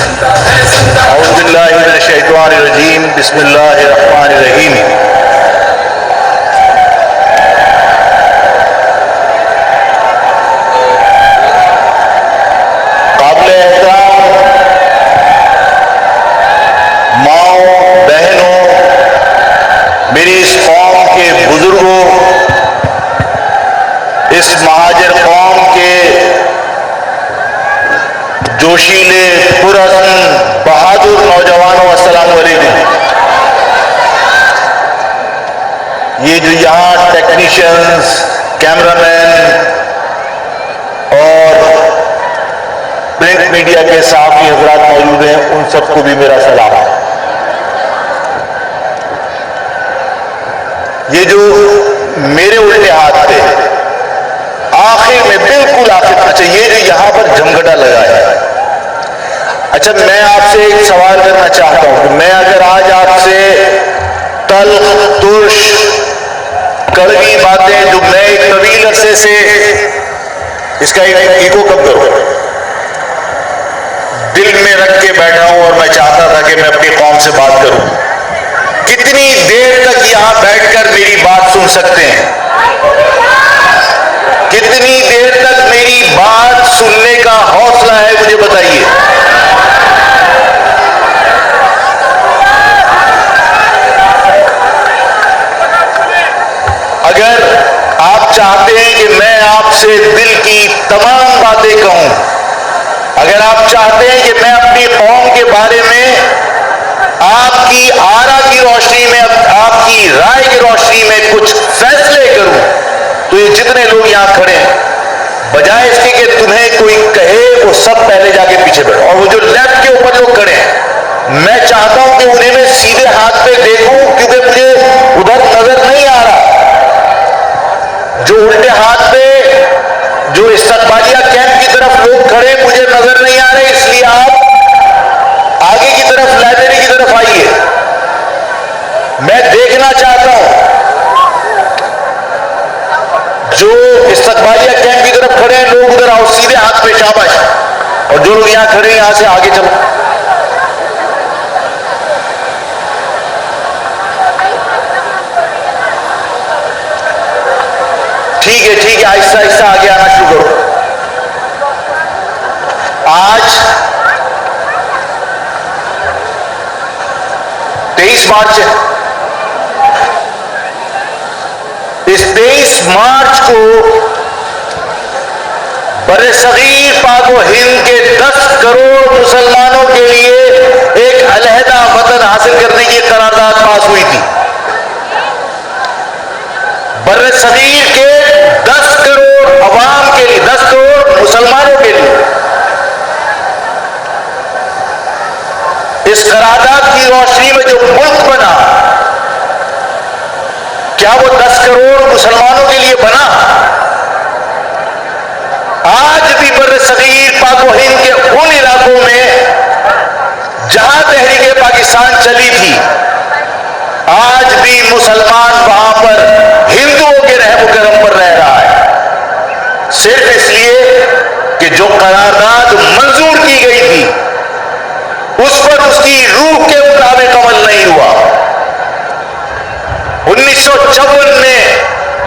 اعوذ باللہ من الشیطان الرجیم بسم اللہ الرحمن الرحیم قابل احترام ماؤں بہنوں، میری اس قوم کے بزرگوں، اس مہاجر قوم کے جوشیلے پرعزم بہادر نوجوانوں، السلام علیکم۔ یہ جو یہاں ٹیکنیشینز، کیمرہ مین اور پرنٹ میڈیا کے صحافی حضرات موجود ہیں، ان سب کو بھی میرا سلام ہے۔ یہ جو میرے الٹے ہاتھ پہ آخر میں بالکل آخر، اچھا یہ جو یہاں پر جھمگٹا لگا ہے، اچھا میں آپ سے ایک سوال کرنا چاہتا ہوں کہ میں اگر آج آپ سے تلخ ترش کڑوی باتیں جو میں ایک طویل عرصے سے اس کا ایکو کب کروں دل میں رکھ کے بیٹھا ہوں اور میں چاہتا تھا کہ میں اپنی قوم سے بات کروں، کتنی دیر تک یہاں بیٹھ کر میری بات سن سکتے ہیں؟ کتنی دیر تک میری بات سننے کا حوصلہ ہے مجھے بتائیے۔ اگر آپ چاہتے ہیں کہ میں آپ سے دل کی تمام باتیں کہوں، اگر آپ چاہتے ہیں کہ میں اپنی قوم کے بارے میں آپ کی آرا کی روشنی میں، آپ کی رائے کی روشنی میں کچھ فیصلے کروں، تو یہ جتنے لوگ یہاں کھڑے ہیں، بجائے اس کے کہ تمہیں کوئی کہے، وہ سب پہلے جا کے پیچھے بیٹھو، اور وہ جو لیفٹ کے اوپر لوگ کھڑے ہیں، میں چاہتا ہوں کہ انہیں میں سیدھے ہاتھ پہ دیکھوں، کیونکہ مجھے ادھر نظر نہیں آ رہا۔ جو الٹے ہاتھ پہ جو استقبالیہ کیمپ کی طرف لوگ کھڑے مجھے نظر نہیں آ رہے، اس لیے آپ آگے کی طرف لائبریری کی طرف آئیے، میں دیکھنا چاہتا ہوں جو استقبالیہ کیمپ کی طرف کھڑے ہیں لوگ ادھر آؤ، سیدھے ہاتھ پہ، شاباش، اور جو لوگ یہاں کھڑے ہیں یہاں سے آگے چلو۔ ٹھیک ہے آہستہ آہستہ آگے آنا شروع کرو۔ آج 23 مارچ ہے، اس 23 مارچ کو برصغیر پاک و ہند کے 10 کروڑ مسلمانوں کے لیے ایک علیحدہ وطن حاصل کرنے کی قرارداد پاس ہوئی تھی۔ برصغیر کے 10 کروڑ عوام کے لیے، 10 کروڑ مسلمانوں کے لیے اس قرارداد کی روشنی میں جو ملک بنا، کیا وہ 10 کروڑ مسلمانوں کے لیے بنا؟ آج بھی برصغیر پاک و ہند کے ان علاقوں میں جہاں تحریک پاکستان چلی تھی، آج بھی مسلمان وہاں پر ہندوؤں کے رحم و کرم پر رہ رہا ہے، صرف اس لیے کہ جو قرارداد منظور کی گئی تھی اس پر اس کی روح کے مطابق عمل نہیں ہوا۔ 1954 میں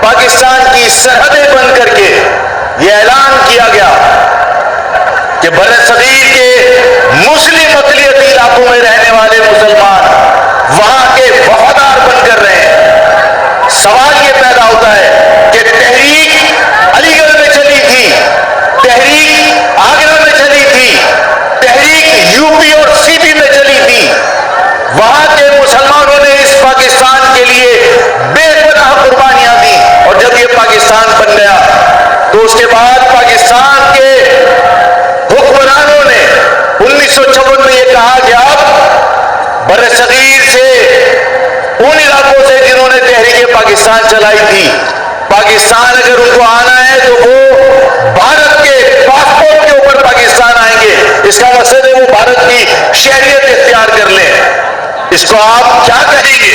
پاکستان کی سرحدیں بند کر کے یہ اعلان کیا گیا کہ برصغیر کے مسلم اقلیتی علاقوں میں رہنے والے مسلمان وہاں کے وفادار بن کر رہے ہیں۔ سوال یہ پیدا ہوتا ہے کہ تحریک علی گڑھ میں چلی تھی، تحریک آگرہ میں چلی تھی، تحریک یو پی اور سی پی میں چلی تھی، وہاں کے مسلمانوں نے اس پاکستان کے لیے بے پناہ قربانیاں دی، اور جب یہ پاکستان بن گیا تو اس کے بعد پاکستان کے حکمرانوں نے 1956 میں یہ کہا کہ اب برصغیر سے ان علاقوں سے جنہوں نے تحریک پاکستان چلائی تھی، پاکستان اگر ان کو آنا ہے تو وہ بھارت کے پاسپورٹ کے اوپر پاکستان آئیں گے، اس کا مقصد ہے وہ بھارت کی شہریت اختیار کر لیں۔ اس کو آپ کیا کہیں گے؟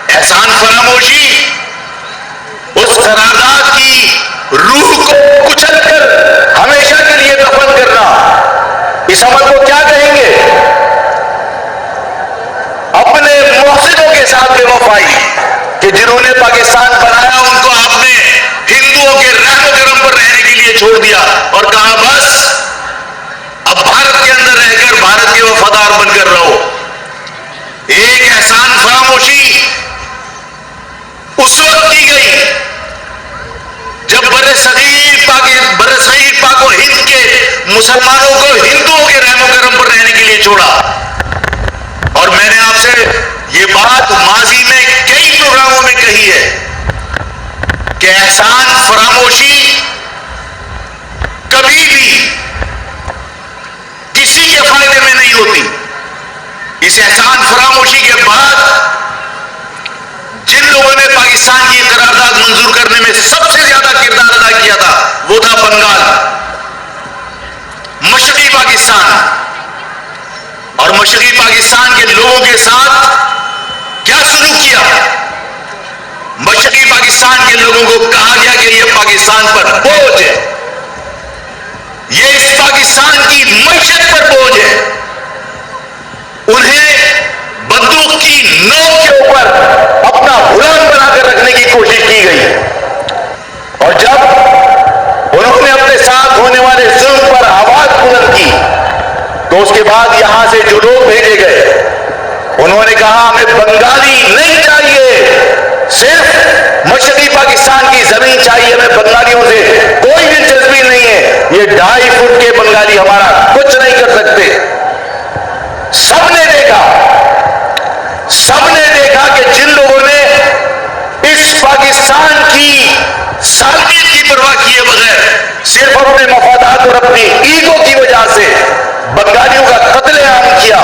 احسان فراموشی؟ اس قرارداد کی روح کو کچل کر ہمیشہ کے لیے دفن کرنا، اس عمل کو کیا کہیں گے؟ وفادار بن کر رہو. ایک احسان فراموشی اس وقت کی گئی جب برصغیر پاک و ہند کے مسلمانوں کو ہندوؤں کے رحم و کرم پر رہنے کے لیے چھوڑا. اور میں نے آپ سے یہ بات ماضی میں کئی پروگراموں میں کہی ہے کہ احسان فراموشی کبھی بھی کسی کے فائدے میں نہیں ہوتی. اس احسان فراموشی کے بعد جن لوگوں نے پاکستان کی قرارداد منظور کرنے میں سب سے زیادہ کردار ادا کیا تھا وہ تھا بنگال، مشرقی پاکستان. اور مشرقی پاکستان کے لوگوں کے ساتھ کیا سلوک کیا؟ مشرقی پاکستان کے لوگوں کو کہا گیا کہ یہ پاکستان پر بوجھ ہے، یہ اس پاکستان کی معیشت پر بوجھ ہے. انہیں بندوق کی نوک کے اوپر اپنا غلام بنا کر رکھنے کی کوشش کی گئی. اور جب انہوں نے اپنے ساتھ ہونے والے ظلم پر آواز بلند کی تو اس کے بعد یہاں سے جو لوگ بھیجے گئے انہوں نے کہا ہمیں بنگالی نہیں چاہیے، صرف مشرقی پاکستان کی زمین چاہیے، ہمیں بنگالیوں سے کوئی دلچسپی نہیں ہے، یہ 2.5 فٹ کے بنگالی ہمارا کچھ نہیں کر سکتے. سب نے دیکھا کہ جن لوگوں نے اس پاکستان کی سالمیت کی پرواہ کیے بغیر صرف اپنے مفادات اور اپنی ایگو کی وجہ سے بنگالیوں کا قتل عام کیا،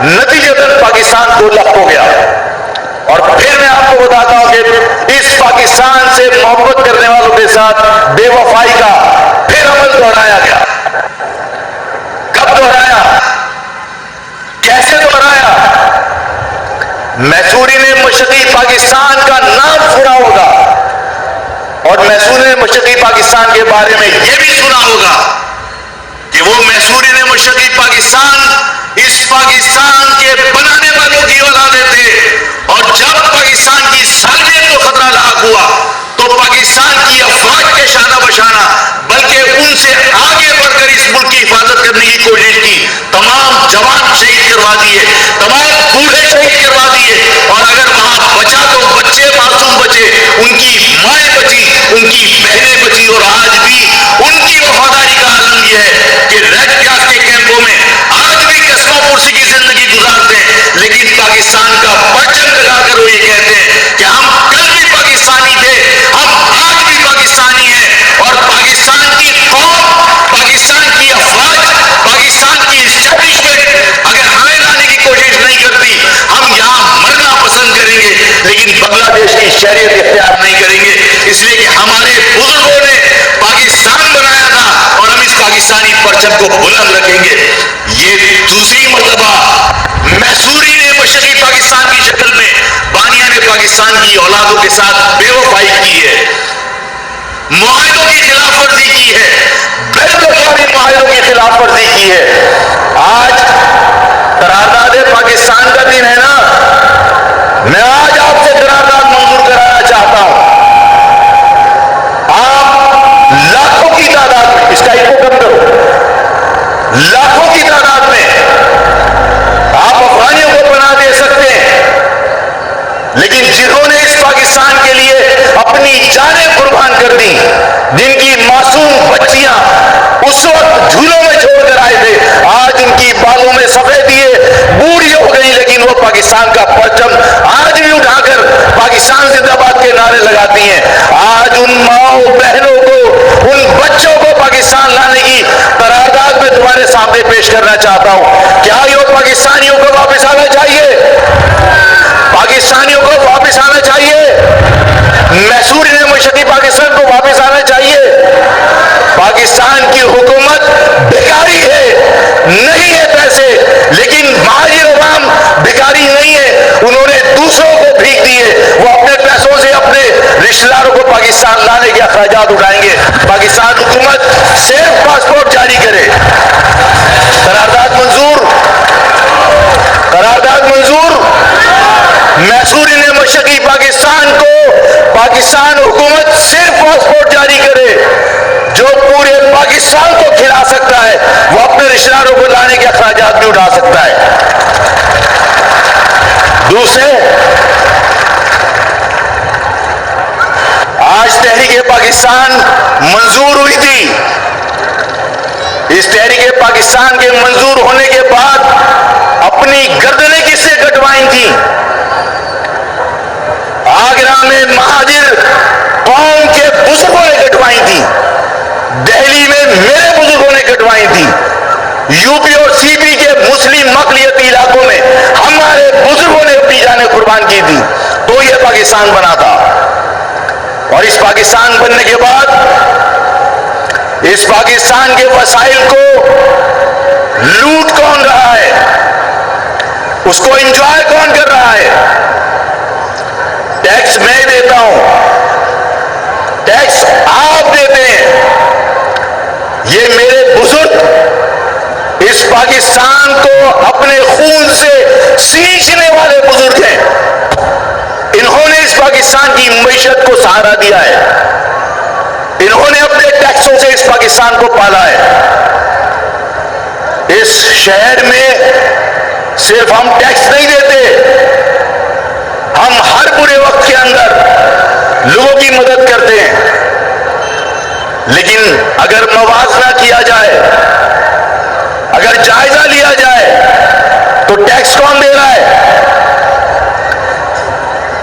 نتیجتاً پاکستان 2 لخت ہو گیا. اور پھر میں آپ کو بتاتا ہوں کہ اس پاکستان سے محبت کرنے والوں کے ساتھ بے وفائی کا پھر عمل دہرایا گیا. کب دہرایا؟ کیسے دہرایا؟ میسوری نے مشرقی پاکستان کا نام سنا ہوگا اور میسوری نے مشرقی پاکستان کے بارے میں یہ بھی سنا ہوگا کہ وہ میسوری نے مشرقی پاکستان اس پاکستان کے بنانے والوں کی اولادیں تھے. اور جب پاکستان کی سالمیت کو خطرہ لاحق ہوا تو پاکستان کی افواج کے شانہ بشانہ بلکہ ان سے آگے بڑھ کر اس ملک کی حفاظت کرنے کی کوشش کی. تمام جوان شہید کروا دیے، تمام بوڑھے شہید کروا دیے، اور اگر وہاں بچا تو بچے معصوم بچے، ان کی مائیں بچی، ان کی بہنیں بچی. اور آج بھی ان کی وفاداری کا عالم یہ ہے کہ ریڈ کراس کے کیمپوں میں آج بھی قصبہ پرسی کی زندگی گزارتے ہیں، لیکن پاکستان کا پرچم لگا کر وہ یہ کہتے ہیں کہ ہم کل بھی پاکستانی تھے، ہم آج بھی پاکستانی ہیں. اور پاکستان کی قوم، پاکستان کی افواج، پاکستان کی اسٹیبلشمنٹ اگر ہمیں لانے کی کوشش نہیں کرتی، ہم یہاں مرنا پسند کریں گے لیکن بنگلہ دیش کی شہریت اختیار نہیں کریں گے. اس لیے کہ ہمارے بزرگوں نے پاکستان بنایا تھا اور ہم اس پاکستانی پرچم کو بلند رکھیں گے. یہ دوسری مرتبہ میسوری نے مشرقی پاکستان کی شکل میں بانیہ نے پاکستان کی اولادوں کے ساتھ بے وفائی کی ہے، معاہدوں کی خلاف ورزی کی ہے، بالکل معاہدوں کی خلاف ورزی کی ہے. آج قرارداد پاکستان کا دن ہے نا، میں آج آپ سے قرارداد منظور کرانا چاہتا ہوں. آپ لاکھوں کی تعداد میں، اس کا ایکو کم کرو، لاکھوں کی تعداد میں آپ افغانیوں کو پناہ دے سکتے ہیں، لیکن جنہوں نے اس پاکستان کے لیے اپنی جانیں قربان کر دی، جن کی معصوم بچیاں اس وقت جھولوں میں چھوڑ کر آئے تھے، آج ان کی بالوں میں سفیدی بوڑھی ہو گئی، لیکن وہ پاکستان کا پرچم آج بھی اٹھا کر پاکستان زندہ باد کے نعرے لگاتی ہیں. آج ان ماؤں بہنوں کو، ان بچوں کو پاکستان لانے کی قرارداد میں تمہارے سامنے پیش کرنا چاہتا ہوں. کیا یہ پاکستانیوں کو واپس آنا چاہیے؟ پاکستانیوں کو واپس آنا چاہیے. میسوری نے مشرقی پاکستان کو واپس آنا چاہیے. پاکستان کی حکومت بیکاری ہے، نہیں ہے پیسے، لیکن مہاجر عوام بیکاری نہیں ہے. انہوں نے دوسروں کو بھیک دیے، وہ اپنے پیسوں سے اپنے رشتہ داروں کو پاکستان لانے کے اخراجات اٹھائیں گے. پاکستان حکومت صرف پاسپورٹ جاری کرے. قرارداد منظور، قرارداد منظور. میسوری نے مشرقی پاکستان کو، پاکستان حکومت صرف پاسپورٹ جاری کرے. جو پورے پاکستان کو کھلا سکتا ہے وہ اپنے رشتہ داروں کو لانے کے اخراجات بھی اٹھا سکتا ہے. دوسرے، آج تحریک پاکستان منظور ہوئی تھی. اس تحریک پاکستان کے منظور ہونے کے بعد اپنی گردنیں کس سے کٹوائی تھیں؟ آگرہ میں مہاجر قوم کے بزرگوں نے کٹوائی تھی. دہلی میں میرے بزرگوں نے کٹوائی تھی. یو پی اور سی پی کے مسلم اقلیتی علاقوں میں ہمارے بزرگوں نے اپنی جانیں قربان کی تھی. تو یہ پاکستان بنا تھا. اور اس پاکستان بننے کے بعد اس پاکستان کے وسائل کو لوٹ کون رہا ہے؟ اس کو انجوائے کون کر رہا ہے؟ ٹیکس میں دیتا ہوں، ٹیکس آپ دیتے ہیں. یہ میرے بزرگ اس پاکستان کو اپنے خون سے سینچنے والے بزرگ ہیں. انہوں نے اس پاکستان کی معیشت کو سہارا دیا ہے. انہوں نے اپنے ٹیکسوں سے اس پاکستان کو پالا ہے. اس شہر میں صرف ہم ٹیکس نہیں دیتے، ہم ہر برے وقت کے اندر لوگوں کی مدد کرتے ہیں. لیکن اگر موازنہ کیا جائے، اگر جائزہ لیا جائے تو ٹیکس کون دے رہا ہے؟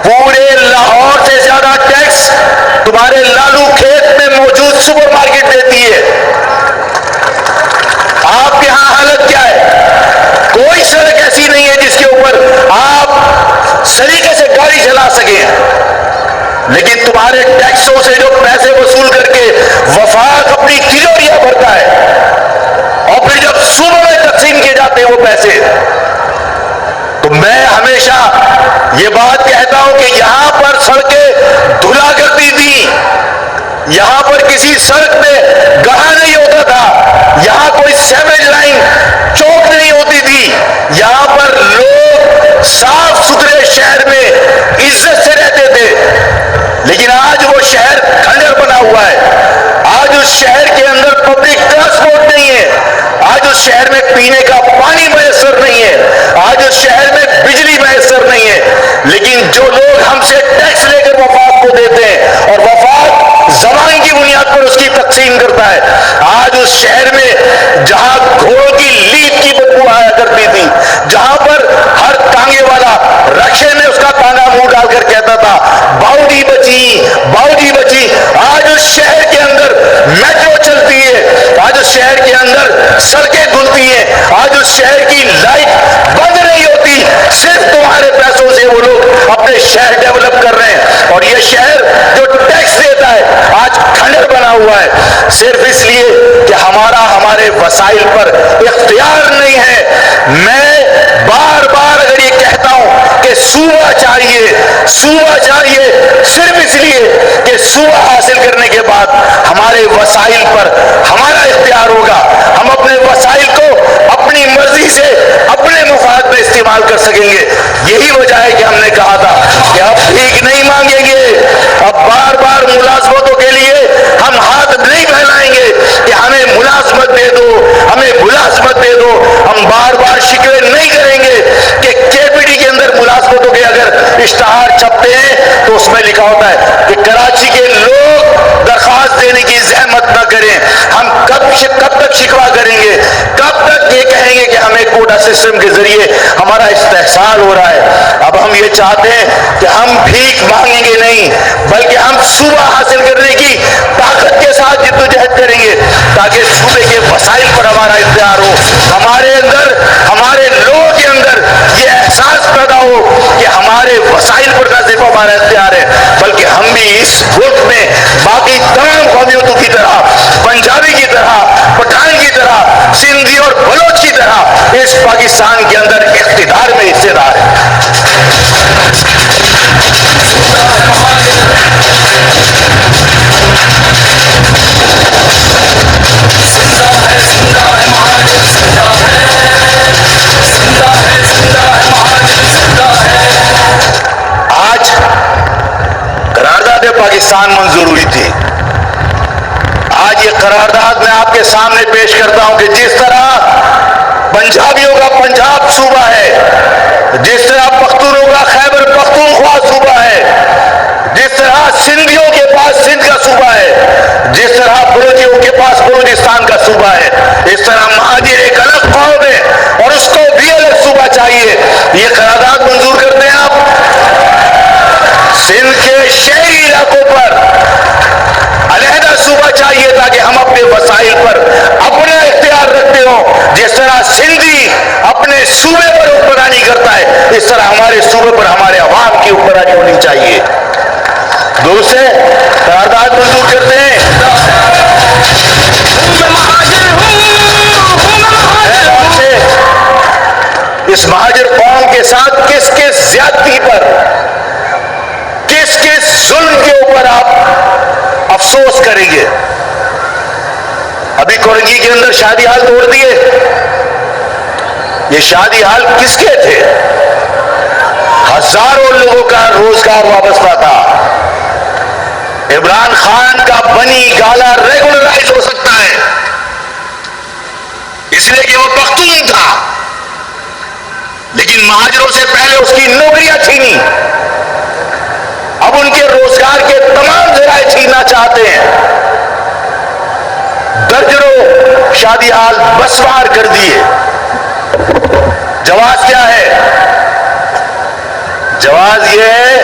پورے لاہور سے زیادہ ٹیکس تمہارے لالو کھیت میں موجود سپر مارکیٹ دیتی ہے. آپ کے ہاں حالت کیا ہے؟ کوئی سڑک ایسی نہیں ہے جس کے اوپر آپ سلیقے سے گاڑی چلا سکیں. لیکن تمہارے ٹیکسوں سے جو پیسے وصول کر کے وفاق اپنی تجوریاں بھرتا ہے اور پھر جب صوبوں میں تقسیم کیے جاتے ہیں وہ پیسے، تو میں ہمیشہ یہ بات کہتا ہوں کہ یہاں پر سڑکیں دھلا کرتی تھی، یہاں پر کسی سڑک میں گڑھا نہیں ہوتا تھا، یہاں کوئی سیوریج لائن چوک نہیں ہوتی تھی، یہاں پر لوگ صاف ستھرے شہر میں عزت سے رہتے تھے. لیکن آج وہ شہر کھنڈر بنا ہوا ہے. آج اس شہر کے اندر پبلک ٹرانسپورٹ نہیں ہے. آج اس شہر میں پینے کا پانی میسر نہیں ہے. آج اس شہر میں بجلی میسر نہیں ہے. لیکن جو لوگ ہم سے ٹیکس لے کر وفاق کو دیتے ہیں اور وفاق زبان کی بنیاد پر اس کی تقسیم کرتا ہے، آج اس شہر میں جہاں گھوڑوں کی لیٹ کی بدبو آیا کرتی تھی، جہاں پر ہر تانگے والا رکشے میں اس کا تانگا منہ ڈال کر کہتا تھا باؤڈی بچی باؤڈی بچی، آج اس شہر کے اندر میٹرو چلتی ہے. آج اس شہر کے اندر سڑکیں دھلتی ہیں. آج اس شہر کی لائٹ بند نہیں ہوتی. صرف تمہارے پیسوں سے وہ لوگ اپنے شہر ڈیولپ کر رہے ہیں. اور یہ شہر جو ٹیکس دیتا ہے آج کھنڈر بنا ہوا ہے، صرف اس لیے کہ ہمارے وسائل پر اختیار نہیں ہے. میں بار بار اگر یہ کہتا ہوں کہ صوبہ چاہیے صرف اس لیے کہ صوبہ حاصل کرنے کے بعد ہمارے وسائل پر ہمارا اختیار ہوگا. ہم اپنے وسائل کو اپنی مرضی سے اپنے مفاد میں استعمال کر سکیں گے. یہی وجہ ہے کہ ہم نے کہا تھا کہ اب بھیک نہیں مانگیں گے. اب بار بار ملازمتوں کے لیے ہم ہاتھ نہیں پھیلائیں گے کہ ہمیں ملازمت دے دو، ہمیں ملازمت دے دو. ہم بار بار شکوے نہیں کریں گے کہ کے پی ڈی کے اندر ملازمتوں کے اگر اشتہار چھپتے ہیں تو اس میں لکھا ہوتا ہے کہ کراچی کے لوگ درخواست دینے کی زحمت نہ کریں. ہم کب تک شکوا کریں گے؟ کب تک یہ کہیں گے کہ ہمیں کوٹا سسٹم کے ذریعے ہمارا استحصال ہو رہا ہے؟ اب ہم یہ چاہتے ہیں کہ ہم بھیک مانگیں گے نہیں، بلکہ ہم صوبہ حاصل کرنے کی طاقت کے ساتھ جدوجہد کریں گے تاکہ صوبے کے وسائل پر ہمارا اختیار ہو. ہمارے اندر، ہمارے لوگوں کے اندر یہ احساس پیدا ہو کہ ہمارے وسائل پر نہ صرف ہمارا اختیار ہے بلکہ ہم بھی اس ملک میں باقی تمام قومیتوں کی طرح، پنجابی کی طرح، پٹھان کی طرح، سندھی اور بلوچ کی طرح اس پاکستان کے اندر اقتدار میں حصے دار ہے. آج قرارداد پاکستان منظور ہوئی تھی. آج یہ قرارداد میں آپ کے سامنے پیش کرتا ہوں کہ جس طرح پنجابیوں کا پنجاب صوبہ ہے، جس طرح پختونوں کا سندھیوں کے پاس سندھ کا صوبہ ہے، جس طرح بلوچیوں کے پاس بلوچستان کا صوبہ ہے، اس طرح مہاجر ایک الگ قوم ہے اور اس کو بھی الگ صوبہ چاہیے۔ یہ قرارداد منظور کرتے ہیں آپ؟ سندھ کے شہری علاقوں پر علیحدہ صوبہ چاہیے تاکہ ہم اپنے وسائل پر اپنا اختیار رکھتے ہوں۔ جس طرح سندھی اپنے صوبے پر حکمرانی کرتا ہے، اس طرح ہمارے صوبے پر ہمارے عوام کی حکمرانی ہونی چاہیے۔ دوسرے قرارداد منظور کرتے ہیں۔ اس مہاجر قوم کے ساتھ کس کس زیادتی پر، کس کس ظلم کے اوپر آپ افسوس کریں گے؟ ابھی کورنگی کے اندر شادی حال توڑ دیے، یہ شادی حال کس کے تھے؟ ہزاروں لوگوں کا روزگار وابستہ تھا۔ عمران خان کا بنی گالا ریگولرائز ہو سکتا ہے اس لیے کہ وہ پختون تھا، لیکن مہاجروں سے پہلے اس کی نوکریاں چھینی، اب ان کے روزگار کے تمام ذرائع چھیننا چاہتے ہیں۔ درجنوں شادی حال بسوار کر دیے۔ جواز کیا ہے؟ جواز یہ ہے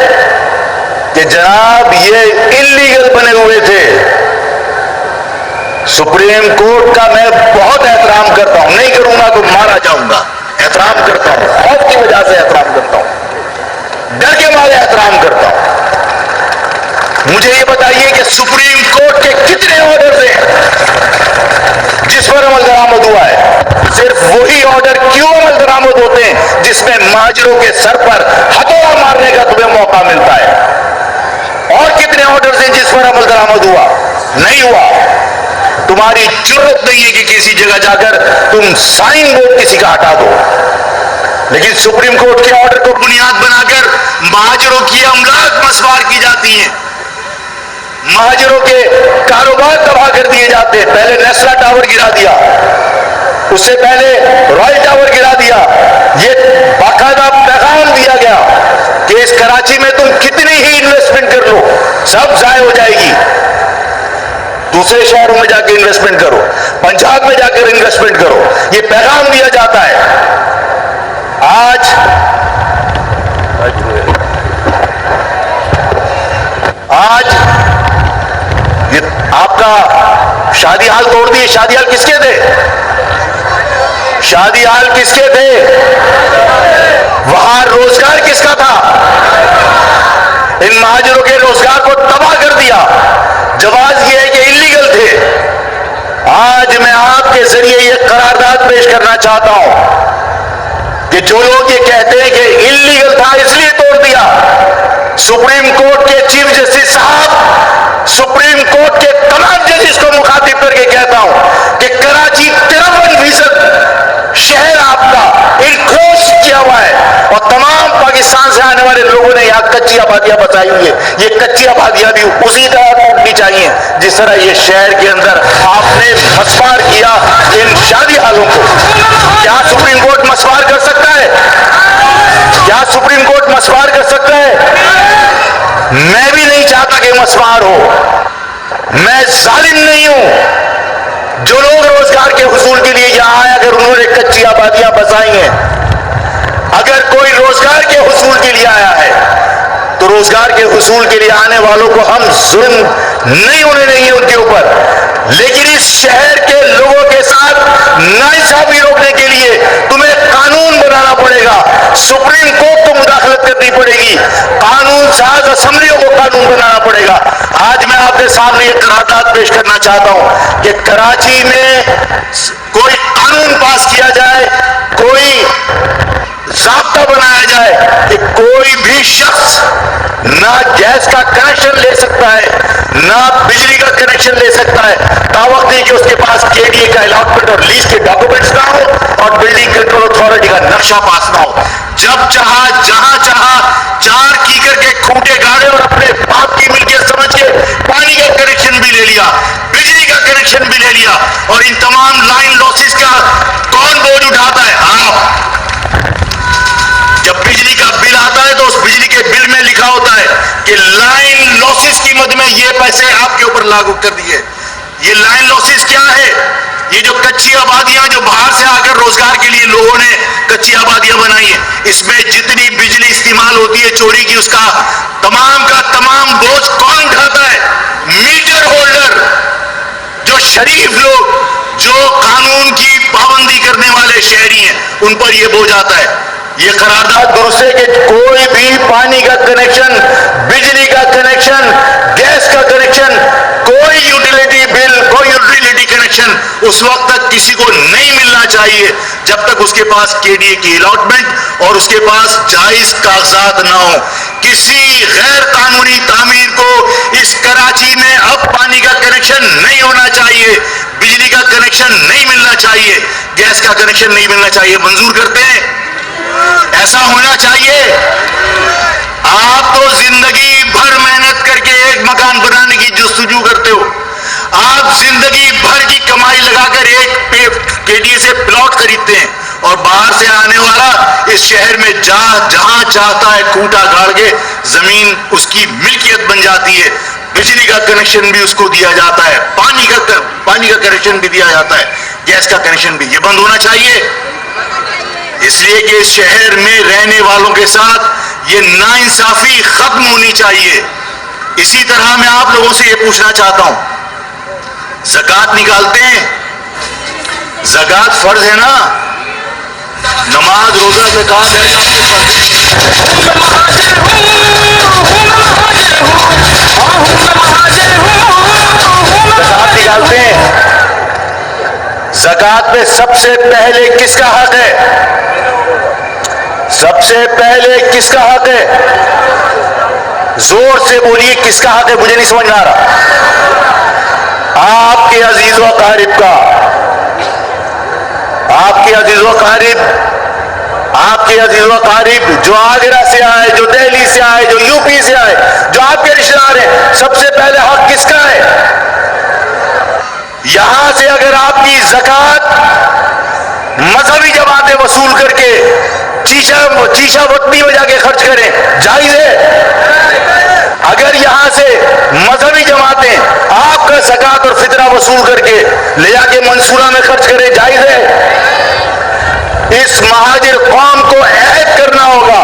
کہ جناب یہ انلیگل بنے ہوئے تھے۔ سپریم کورٹ کا میں بہت احترام کرتا ہوں، نہیں کروں گا تو مارا جاؤں گا، احترام کرتا ہوں، خوف کی وجہ سے احترام کرتا ہوں، ڈر کے مارے احترام کرتا ہوں۔ مجھے یہ بتائیے کہ سپریم کورٹ کے کتنے آرڈرز ہیں جس پر عمل درآمد ہوا ہے؟ صرف وہی آرڈر کیوں عمل درآمد ہوتے ہیں جس میں مہاجروں کے سر پر ہتھوڑا مارنے کا تمہیں موقع ملتا ہے؟ اور کتنے آرڈرز ہیں جس پر عمل درآمد ہوا؟ نہیں ہوا۔ تمہاری جرت نہیں ہے کہ کسی جگہ جا کر تم سائن بورڈ کسی کا ہٹا دو، لیکن سپریم کورٹ کے آرڈر کو بنیاد بنا کر مہاجروں کی املاک مسمار کی جاتی ہیں، مہاجروں کے کاروبار تباہ کر دیے جاتے ہیں۔ پہلے نیسلا ٹاور گرا دیا، اس سے پہلے رائل ٹاور گرا دیا۔ یہ باقاعدہ پیغام دیا گیا کہ اس کراچی میں تم کتنی ہی انویسٹمنٹ کر لو سب ضائع ہو جائے گی، دوسرے شہروں میں جا کے انویسٹمنٹ کرو، پنجاب میں جا کر انویسٹمنٹ کرو، یہ پیغام دیا جاتا ہے۔ آج یہ آپ کا شادی حال توڑ دیے۔ شادی حال کس کے تھے؟ شادی حال کس کے تھے؟ وہاں روزگار کس کا تھا؟ ان مہاجروں کے روزگار کو تباہ کر دیا۔ جواز یہ ہے کہ انلیگل تھے۔ آج میں آپ کے ذریعے یہ قرارداد پیش کرنا چاہتا ہوں کہ جو لوگ یہ کہتے ہیں کہ انلیگل تھا اس لیے توڑ دیا، سپریم کورٹ کے چیف جسٹس صاحب، سپریم کورٹ کے تمام ججز کو مخاطب کر کے کہتا ہوں کہ کراچی 53% شہر آپ کا انکروچ کیا ہوا ہے، اور تمام پاکستان سے آنے والے لوگوں نے یہاں کچی آبادیاں بسائی ہوئی ہیں۔ یہ کچی آبادیاں بھی اسی طرح ٹوٹنی چاہیے جس طرح یہ شہر کے اندر آپ نے مسمار کیا ان شادی حالوں کو۔ کیا سپریم کورٹ مسمار کر سکتا ہے؟ کیا سپریم کورٹ مسمار کر سکتا ہے؟ میں بھی نہیں چاہتا کہ مسمار ہو، میں ظالم نہیں ہوں۔ جو لوگ روزگار کے حصول کے لیے یہاں آئے، اگر انہوں نے کچی آبادیاں بسائی ہیں، اگر کوئی روزگار کے حصول کے لیے آیا ہے تو روزگار کے حصول کے لیے آنے والوں کو ہم ظلم نہیں ہونے دیں گے ان کے اوپر، لیکن اس شہر کے لوگوں کے ساتھ ناانصافی روکنے کے لیے تمہیں قانون بنانا پڑے گا، سپریم کورٹ کو مداخلت کرنی پڑے گی، قانون ساز اسمبلیوں کو قانون بنانا پڑے گا۔ آج میں آپ کے سامنے یہ قرارداد پیش کرنا چاہتا ہوں کہ کراچی میں کوئی قانون پاس کیا جائے، کوئی ضابطہ بنایا جائے کہ کوئی بھی شخص نہ گیس کا کنیکشن لے سکتا ہے، نہ بجلی کا کنیکشن لے سکتا ہے تاوقت نہیں کہ اس کے پاس KDA کا الاٹمنٹ اور لیز کے ڈاکومنٹس نہ ہو اور بلڈنگ کنٹرول اتھارٹی کا نقشہ پاس نہ ہو۔ جب چاہا جہاں چاہا 4 کیکر کے کھوٹے گاڑے اور اپنے باپ کی ملکیت سمجھ کے پانی کا کنیکشن بھی لے لیا، بجلی کا کنیکشن بھی لے لیا، اور ان تمام لائن لاسز کا کون بوجھ اٹھاتا ہے؟ آپ۔ جب بجلی کا بل آتا ہے تو اس بجلی کے بل میں لکھا ہوتا ہے کہ لائن لاسز میں یہ پیسے آپ کے اوپر لاگو کر دیے. یہ لائن لاسز کیا ہے؟ یہ جو کچی آبادیاں جو باہر سے آ کر روزگار کے لیے لوگوں نے کچی آبادیاں بنائی ہیں، اس میں جتنی بجلی استعمال ہوتی ہے چوری کی، اس کا تمام بوجھ کون اٹھاتا ہے؟ Meter holder. جو شریف لوگ، جو قانون کی پابندی کرنے والے شہری ہیں، ان پر یہ بوجھ آتا ہے. یہ قرارداد درست ہے کہ کوئی بھی پانی کا کنیکشن، بجلی کا کنیکشن، گیس کا کنیکشن، کوئی یوٹیلیٹی بل، کوئی یوٹیلیٹی کنیکشن اس وقت تک کسی کو نہیں ملنا چاہیے جب تک اس کے پاس KDA کی الاٹمنٹ اور اس کے پاس جائز کاغذات نہ ہو. کسی غیر قانونی تعمیر کو اس کراچی میں اب پانی کا کنیکشن نہیں ہونا چاہیے، بجلی کا کنیکشن نہیں ملنا چاہیے، گیس کا کنیکشن نہیں ملنا چاہیے. منظور کرتے ہیں؟ ایسا ہونا چاہیے. آپ تو زندگی بھر محنت کر کے ایک مکان بنانے کی جستجو کرتے ہو، آپ زندگی بھر کی کمائی لگا کر ایک KDA سے پلاٹ خریدتے ہیں، اور باہر سے آنے والا اس شہر میں جہاں چاہتا ہے کوٹا گاڑ کے زمین اس کی ملکیت بن جاتی ہے. بجلی کا کنیکشن بھی اس کو دیا جاتا ہے، پانی کا کنیکشن بھی دیا جاتا ہے، گیس کا کنیکشن بھی. یہ بند ہونا چاہیے، اس لیے کہ اس شہر میں رہنے والوں کے ساتھ یہ ناانصافی ختم ہونی چاہیے. اسی طرح میں آپ لوگوں سے یہ پوچھنا چاہتا ہوں، زکوٰۃ نکالتے ہیں؟ زکوٰۃ فرض ہے نا؟ نماز روزہ زکوٰۃ ہے. زکوٰۃ نکالتے ہیں. زکوٰۃ میں سب سے پہلے کس کا حق ہے؟ سب سے پہلے کس کا حق ہے؟ زور سے بولیے، کس کا حق ہے؟ مجھے نہیں سمجھ آ رہا. آپ کے عزیز و اقارب کا، آپ کے عزیز و اقارب، آپ کے عزیز و اقارب جو آگرہ سے آئے، جو دہلی سے آئے، جو UP سے آئے، جو آپ کے رشتہ دار ہیں، سب سے پہلے حق کس کا ہے؟ یہاں سے اگر آپ کی زکوٰۃ مذہبی جماعتیں وصول کر کے چیشا وطنی میں جا کے خرچ کریں، جائز ہے؟ اگر یہاں سے مذہبی جماعتیں آپ کا زکوٰۃ اور فطرہ وصول کر کے لے جا کے منصورہ میں خرچ کریں، جائز ہے؟ اس مہاجر قوم کو عہد کرنا ہوگا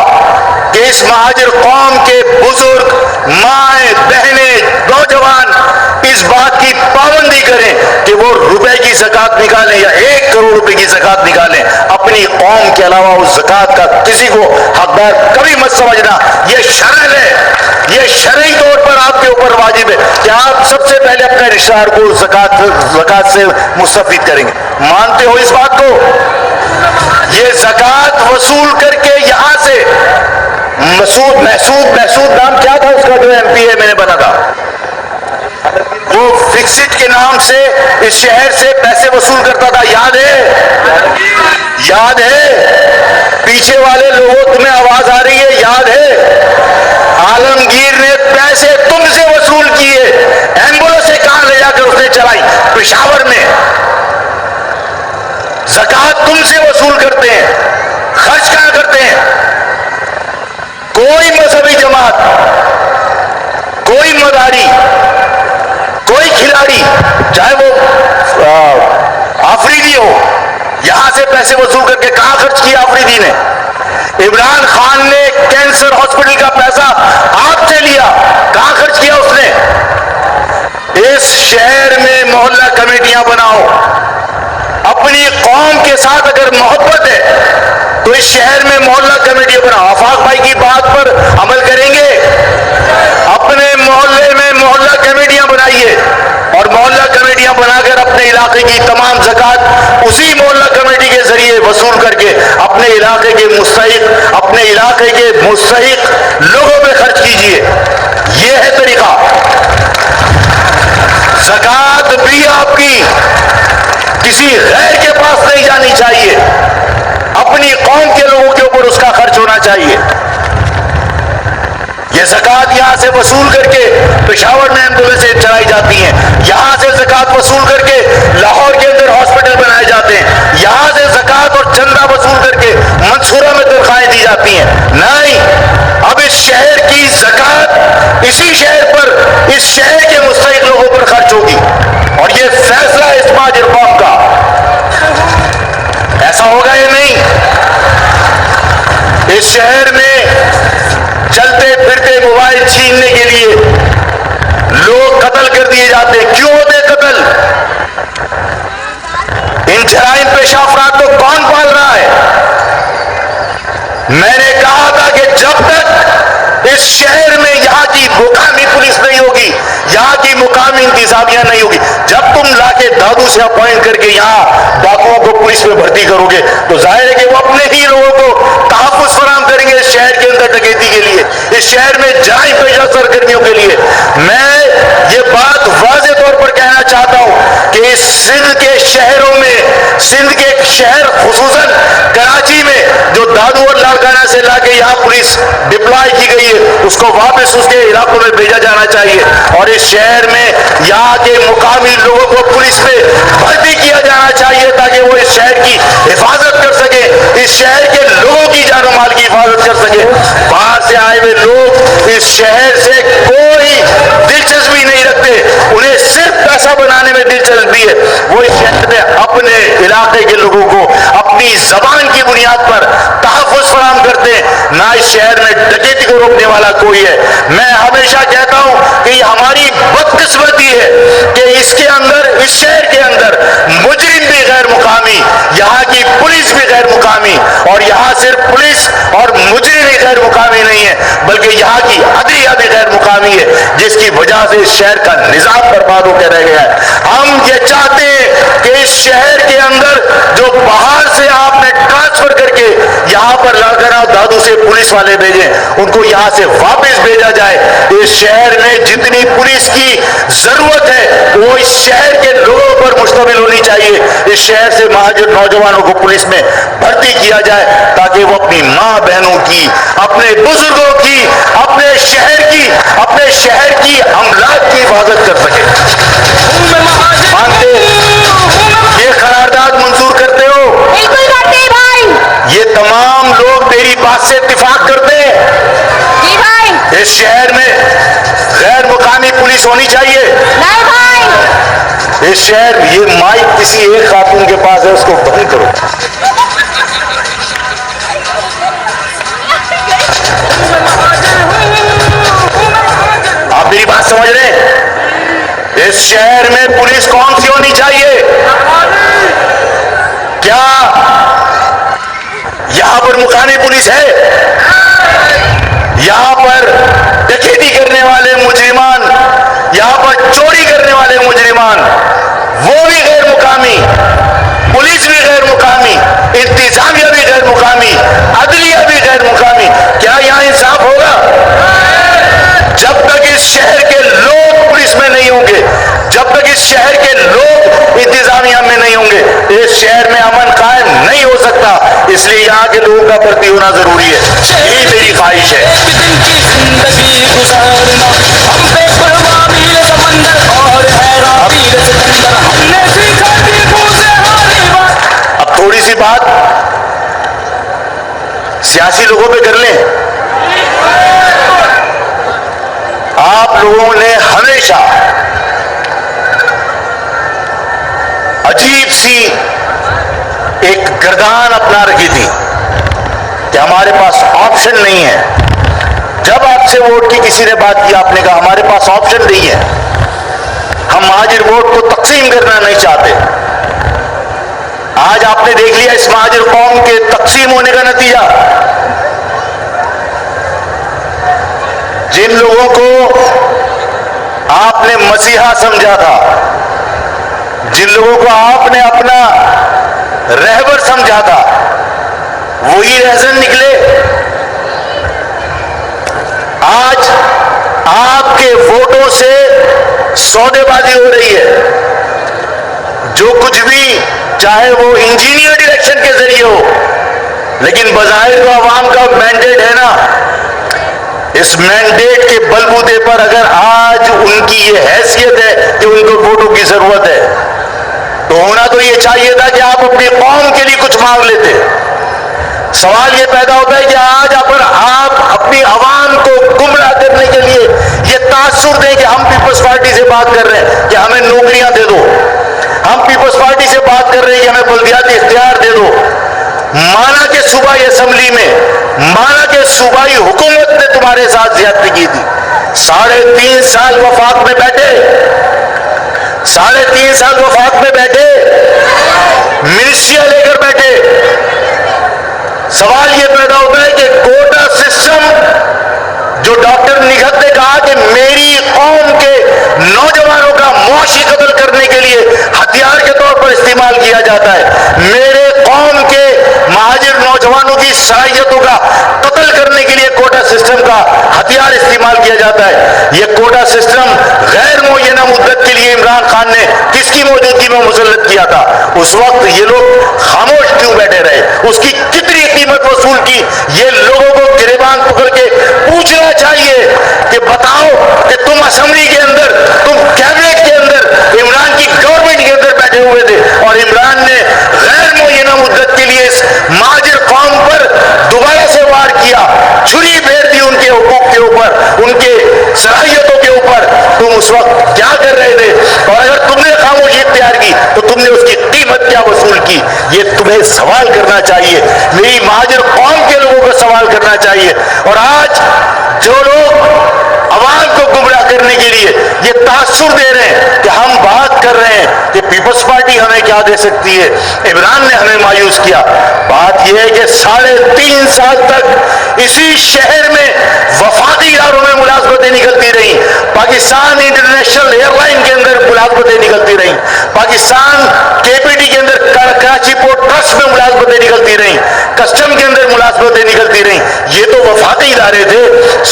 کہ اس مہاجر قوم کے بزرگ، مائیں، بہنیں، نوجوان اس بات کی پابندی کریں کہ وہ روپے کی زکوٰۃ نکالیں یا 1 کروڑ روپے کی زکوٰۃ نکالیں. اپنی قوم کے علاوہ اس زکوٰۃ کا کسی کو حقدار کبھی مت سمجھنا. یہ شرع ہے، یہ شرعی طور پر آپ کے اوپر واجب ہے کہ آپ سب سے پہلے اپنے رشتہ دار کو زکوٰۃ سے مستفید کریں گے. مانتے ہو اس بات کو؟ یہ زکوٰۃ وصول کر کے یہاں سے محسود نام کیا تھا اس کا جو MP ہے میں نے بنا تھا، وہ فکسٹ کے نام سے اس شہر سے پیسے وصول کرتا تھا. یاد ہے؟ یاد ہے؟ پیچھے والے لوگوں تمہیں آواز آ رہی ہے؟ یاد ہے؟ عالمگیر نے پیسے تم سے وصول کیے، ایمبولینس سے کہاں لے جا کر اس نے چلائی؟ پشاور میں. زکوٰۃ تم سے وصول کرتے ہیں، خرچ کہاں کرتے ہیں؟ کوئی مذہبی جماعت، کوئی مداری، کوئی کھلاڑی، چاہے وہ آفریدی ہو، یہاں سے پیسے وصول کر کے کہاں خرچ کیا آفریدی نے؟ عمران خان نے کینسر ہاسپٹل کا پیسہ آپ سے لیا، کہاں خرچ کیا اس نے؟ اس شہر میں محلہ کمیٹیاں بناؤ. اپنی قوم کے ساتھ اگر محبت ہے تو اس شہر میں محلہ کمیٹیاں بناؤ. آفاق بھائی کی بات پر عمل کریں گے؟ اپنے محلے میں محلہ کمیٹیاں بنائیے اور محلہ کمیٹیاں بنا کر اپنے علاقے کی تمام زکوٰۃ اسی محلہ کمیٹی کے ذریعے وصول کر کے اپنے علاقے کے مستحق لوگوں پہ خرچ کیجیے. یہ ہے طریقہ. زکوٰۃ بھی آپ کی کسی غیر کے پاس نہیں جانی چاہیے، اپنی قوم کے لوگوں کے اوپر اس کا خرچ ہونا چاہیے. یہ زکوٰۃ یہاں سے وصول کر کے پشاور میں ایمبولینسیں چلائی جاتی ہیں، یہاں سے زکوٰۃ وصول کر کے لاہور کے اندر ہاسپٹل بنائے جاتے ہیں، یہاں سے زکوٰۃ اور چندہ وصول کر کے منصورہ میں تنخواہیں دی جاتی ہیں. نہیں، اب اس شہر کی زکوٰۃ اسی شہر پر، اس شہر کے مستحق لوگوں پر خرچ ہوگی، اور یہ فیصلہ ہے اس مہاجر قوم کا۔ ایسا ہوگا یا نہیں؟ اس شہر میں چلتے پھرتے موبائل چھیننے کے لیے لوگ قتل کر دیے جاتے ہیں۔ کیوں ہوتے قتل؟ ان جرائم پیشہ افراد کو کون پال رہا ہے؟ میں نے کہا تھا کہ جب تک اس شہر میں یہاں کی مقامی پولیس نہیں ہوگی، یہاں کی مقامی انتظامیہ نہیں ہوگی، جب تم لا کے دادو سے اپوائنٹ کر کے یہاں ڈاکوؤں کو پولیس میں بھرتی کرو گے تو ظاہر ہے کہ وہ اپنے ہی لوگوں کو تحفظ فراہم کریں گے اس شہر کے اندر ڈکیتی کے لیے، اس شہر میں جرائم پیشہ سرگرمیوں کے لیے۔ میں یہ بات واضح طور پر کہنا چاہتا ہوں کہ اس سندھ کے شہروں میں، سندھ کے شہر خصوصاً کراچی میں جو دادو اور لاڑکانہ سے لا کے یہاں پولیس ڈپلائی کی گئی ہے، اس کو واپس اس کے علاقوں میں بھیجا جانا چاہیے، اور اس شہر میں یہاں کے مقامی لوگوں کو پولیس میں بھرتی کیا جانا چاہیے تاکہ وہ اس شہر کی حفاظت کر سکے، اس شہر کے لوگوں کی جان و مال کی حفاظت کر سکے۔ باہر سے آئے ہوئے لوگ اس شہر سے کوئی دلچسپی نہیں رکھتے، انہیں صرف پیسہ بنانے میں دلچسپی ہے۔ وہ اس شہر میں اپنے علاقے کے لوگوں کو اپنی زبان کی بنیاد پر تحفظ فراہم کرتے ہیں، نہ اس شہر میں ڈکیتی کو روکنے والا کوئی ہے۔ میں ہمیشہ کہتا ہوں کہ یہ ہماری بدقسمتی ہے کہ اس کے اندر، اس شہر کے اندر مجرم بھی غیر مقامی، یہاں کی پولیس بھی غیر مقامی، اور یہاں صرف پولیس اور مجرم ہی غیر مقامی نہیں ہے بلکہ یہاں کی عدلیہ بھی غیر مقامی ہے، جس کی وجہ سے اس شہر کا نظام برباد ہو کے رہ گیا ہے۔ ہم یہ چاہتے ہیں کہ اس شہر کے اندر جو باہر سے آپ نے ٹرانسفر کر کے یہاں پر لاڑکانہ دادو سے پولیس والے بھیجیں، ان کو یہاں سے واپس بھیجا جائے۔ اس شہر میں جتنی پولیس کی ضرورت ہے وہ اس شہر کے لوگوں پر مشتمل ہونی چاہیے۔ اس شہر سے مہاجر نوجوانوں کو پولیس میں بھرتی کیا جائے تاکہ وہ اپنی ماں بہنوں کی، اپنے بزرگوں کی، اپنے شہر کی املاک کی حفاظت کر سکے۔ مانتے یہ قرارداد منظور کرتے ہو؟ بالکل کرتے بھائی۔ یہ تمام لوگ میری بات سے اتفاق کرتے ہیں؟ جی بھائی۔ اس شہر میں غیر مقامی پولیس ہونی چاہیے؟ نہیں بھائی۔ اس شہر، یہ مائک کسی ایک خاتون کے پاس ہے، اس کو بند کرو۔ آپ میری بات سمجھ رہے ہیں؟ اس شہر میں پولیس کون سی ہونی چاہیے؟ کیا یہاں پر مقامی پولیس ہے؟ یہاں پر ڈکیتی کرنے والے مجرمان، یہاں پر چوری کرنے والے مجرمان، وہ بھی غیر مقامی، پولیس بھی غیر مقامی، انتظامیہ بھی غیر مقامی، عدلیہ بھی غیر مقامی، کیا یہاں انصاف ہوگا؟ جب تک اس شہر کے لوگ پولیس میں نہیں ہوں گے، جب تک اس شہر کے لوگ انتظامیہ میں نہیں ہوں گے، اس شہر میں امن قائم نہیں ہو سکتا۔ اس لیے یہاں کے لوگوں کا بھرتی ہونا ضروری ہے، یہی میری خواہش ہے۔ اب تھوڑی سی بات سیاسی لوگوں پہ کر لیں۔ آپ لوگوں نے ہمیشہ عجیب سی ایک گردان اپنا رکھی تھی کہ ہمارے پاس آپشن نہیں ہے۔ جب آپ سے ووٹ کی کسی نے بات کی، آپ نے کہا ہمارے پاس آپشن نہیں ہے، ہم مہاجر ووٹ کو تقسیم کرنا نہیں چاہتے۔ آج آپ نے دیکھ لیا اس مہاجر قوم کے تقسیم ہونے کا نتیجہ۔ جن لوگوں کو آپ نے مسیحا سمجھا تھا، جن لوگوں کو آپ نے اپنا رہبر سمجھا تھا، وہی رہزن نکلے۔ آج آپ کے ووٹوں سے سودے بازی ہو رہی ہے۔ جو کچھ بھی، چاہے وہ انجینئر الیکشن کے ذریعے ہو، لیکن بظاہر تو عوام کا مینڈیٹ ہے نا۔ اس مینڈیٹ کے بلبوتے پر اگر آج ان کی یہ حیثیت ہے کہ ان کو ووٹوں کی ضرورت ہے، تو ہونا تو یہ چاہیے تھا کہ آپ اپنی قوم کے لیے کچھ مانگ لیتے۔ سوال یہ پیدا ہوتا ہے کہ آج اگر آپ اپنی عوام کو گمراہ کرنے کے لیے یہ تاثر دیں کہ ہم پیپلز پارٹی سے بات کر رہے ہیں کہ ہمیں نوکریاں دے دو، ہم پیپلز پارٹی سے بات کر رہے ہیں کہ ہمیں بلدیاتی اختیار دے دو، مانا کہ صوبائی اسمبلی میں، مانا کہ صوبائی حکومت نے تمہارے ساتھ زیادتی کی تھی، 3.5 سال وفاق میں بیٹھے، 3.5 سال وفاق میں بیٹھے، منسٹریاں لے کر بیٹھے، سوال یہ پیدا ہوتا ہے کہ کوٹا سسٹم جو ڈاکٹر نگہت نے کہا کہ میری قوم کے نوجوانوں کا معاشی قتل کرنے کے لیے ہتھیار کے طور پر استعمال کیا جاتا ہے، میرے قوم کے مہاجر نوجوانوں کی صلاحیتوں کا قتل کرنے کے لیے کوٹا سسٹم کا ہتھیار استعمال کیا جاتا ہے، یہ کوٹا سسٹم غیر معینہ مدت کے لیے عمران خان نے کس کی موجودگی میں مسلط کیا تھا؟ اس وقت یہ لوگ خاموش کیوں بیٹھے رہے؟ اس کی کتنی قیمت وصول کی؟ یہ لوگوں کو گریبان پکڑ کے پوچھنا چاہیے کہ بتاؤ کہ تم اسمبلی کے اندر، تم کیبنٹ کے اندر، عمران کی گورنمنٹ کے اندر بیٹھے ہوئے تھے اور عمران نے غیر معینہ مدت کے لیے اس مہاجر قوم پر دوبارہ سے وار کیا، چھری پھیر دی ان کے حقوق کے اوپر، ان کے صلاحیتوں کے اوپر۔ تم اس وقت کیا کر رہے تھے؟ اور اگر تم نے خاموشی اختیار کی تو تم نے اس کی قیمت کیا وصول کی؟ یہ تمہیں سوال کرنا چاہیے، میری مہاجر قوم کے لوگوں کو سوال کرنا چاہیے۔ اور آج جو لوگ عوام کو گمراہ کرنے کے لیے یہ تاثر دے رہے ہیں کہ ہم بات کر رہے ہیں کہ پیپلز پارٹی ہمیں کیا دے سکتی ہے، عمران نے ہمیں مایوس کیا، بات یہ ہے کہ 3.5 سال تک اسی شہر میں وفاقی اداروں میں ملازمتیں نکلتی رہیں، پاکستان انٹرنیشنل ایئر لائن کے اندر ملازمتیں نکلتی رہیں، پاکستان KPT کے اندر کراچی پورٹ ٹرسٹ میں ملازمتیں نکلتی رہیں، کسٹم کے اندر ملازمتیں نکلتی رہیں، یہ تو وفاقی ادارے تھے۔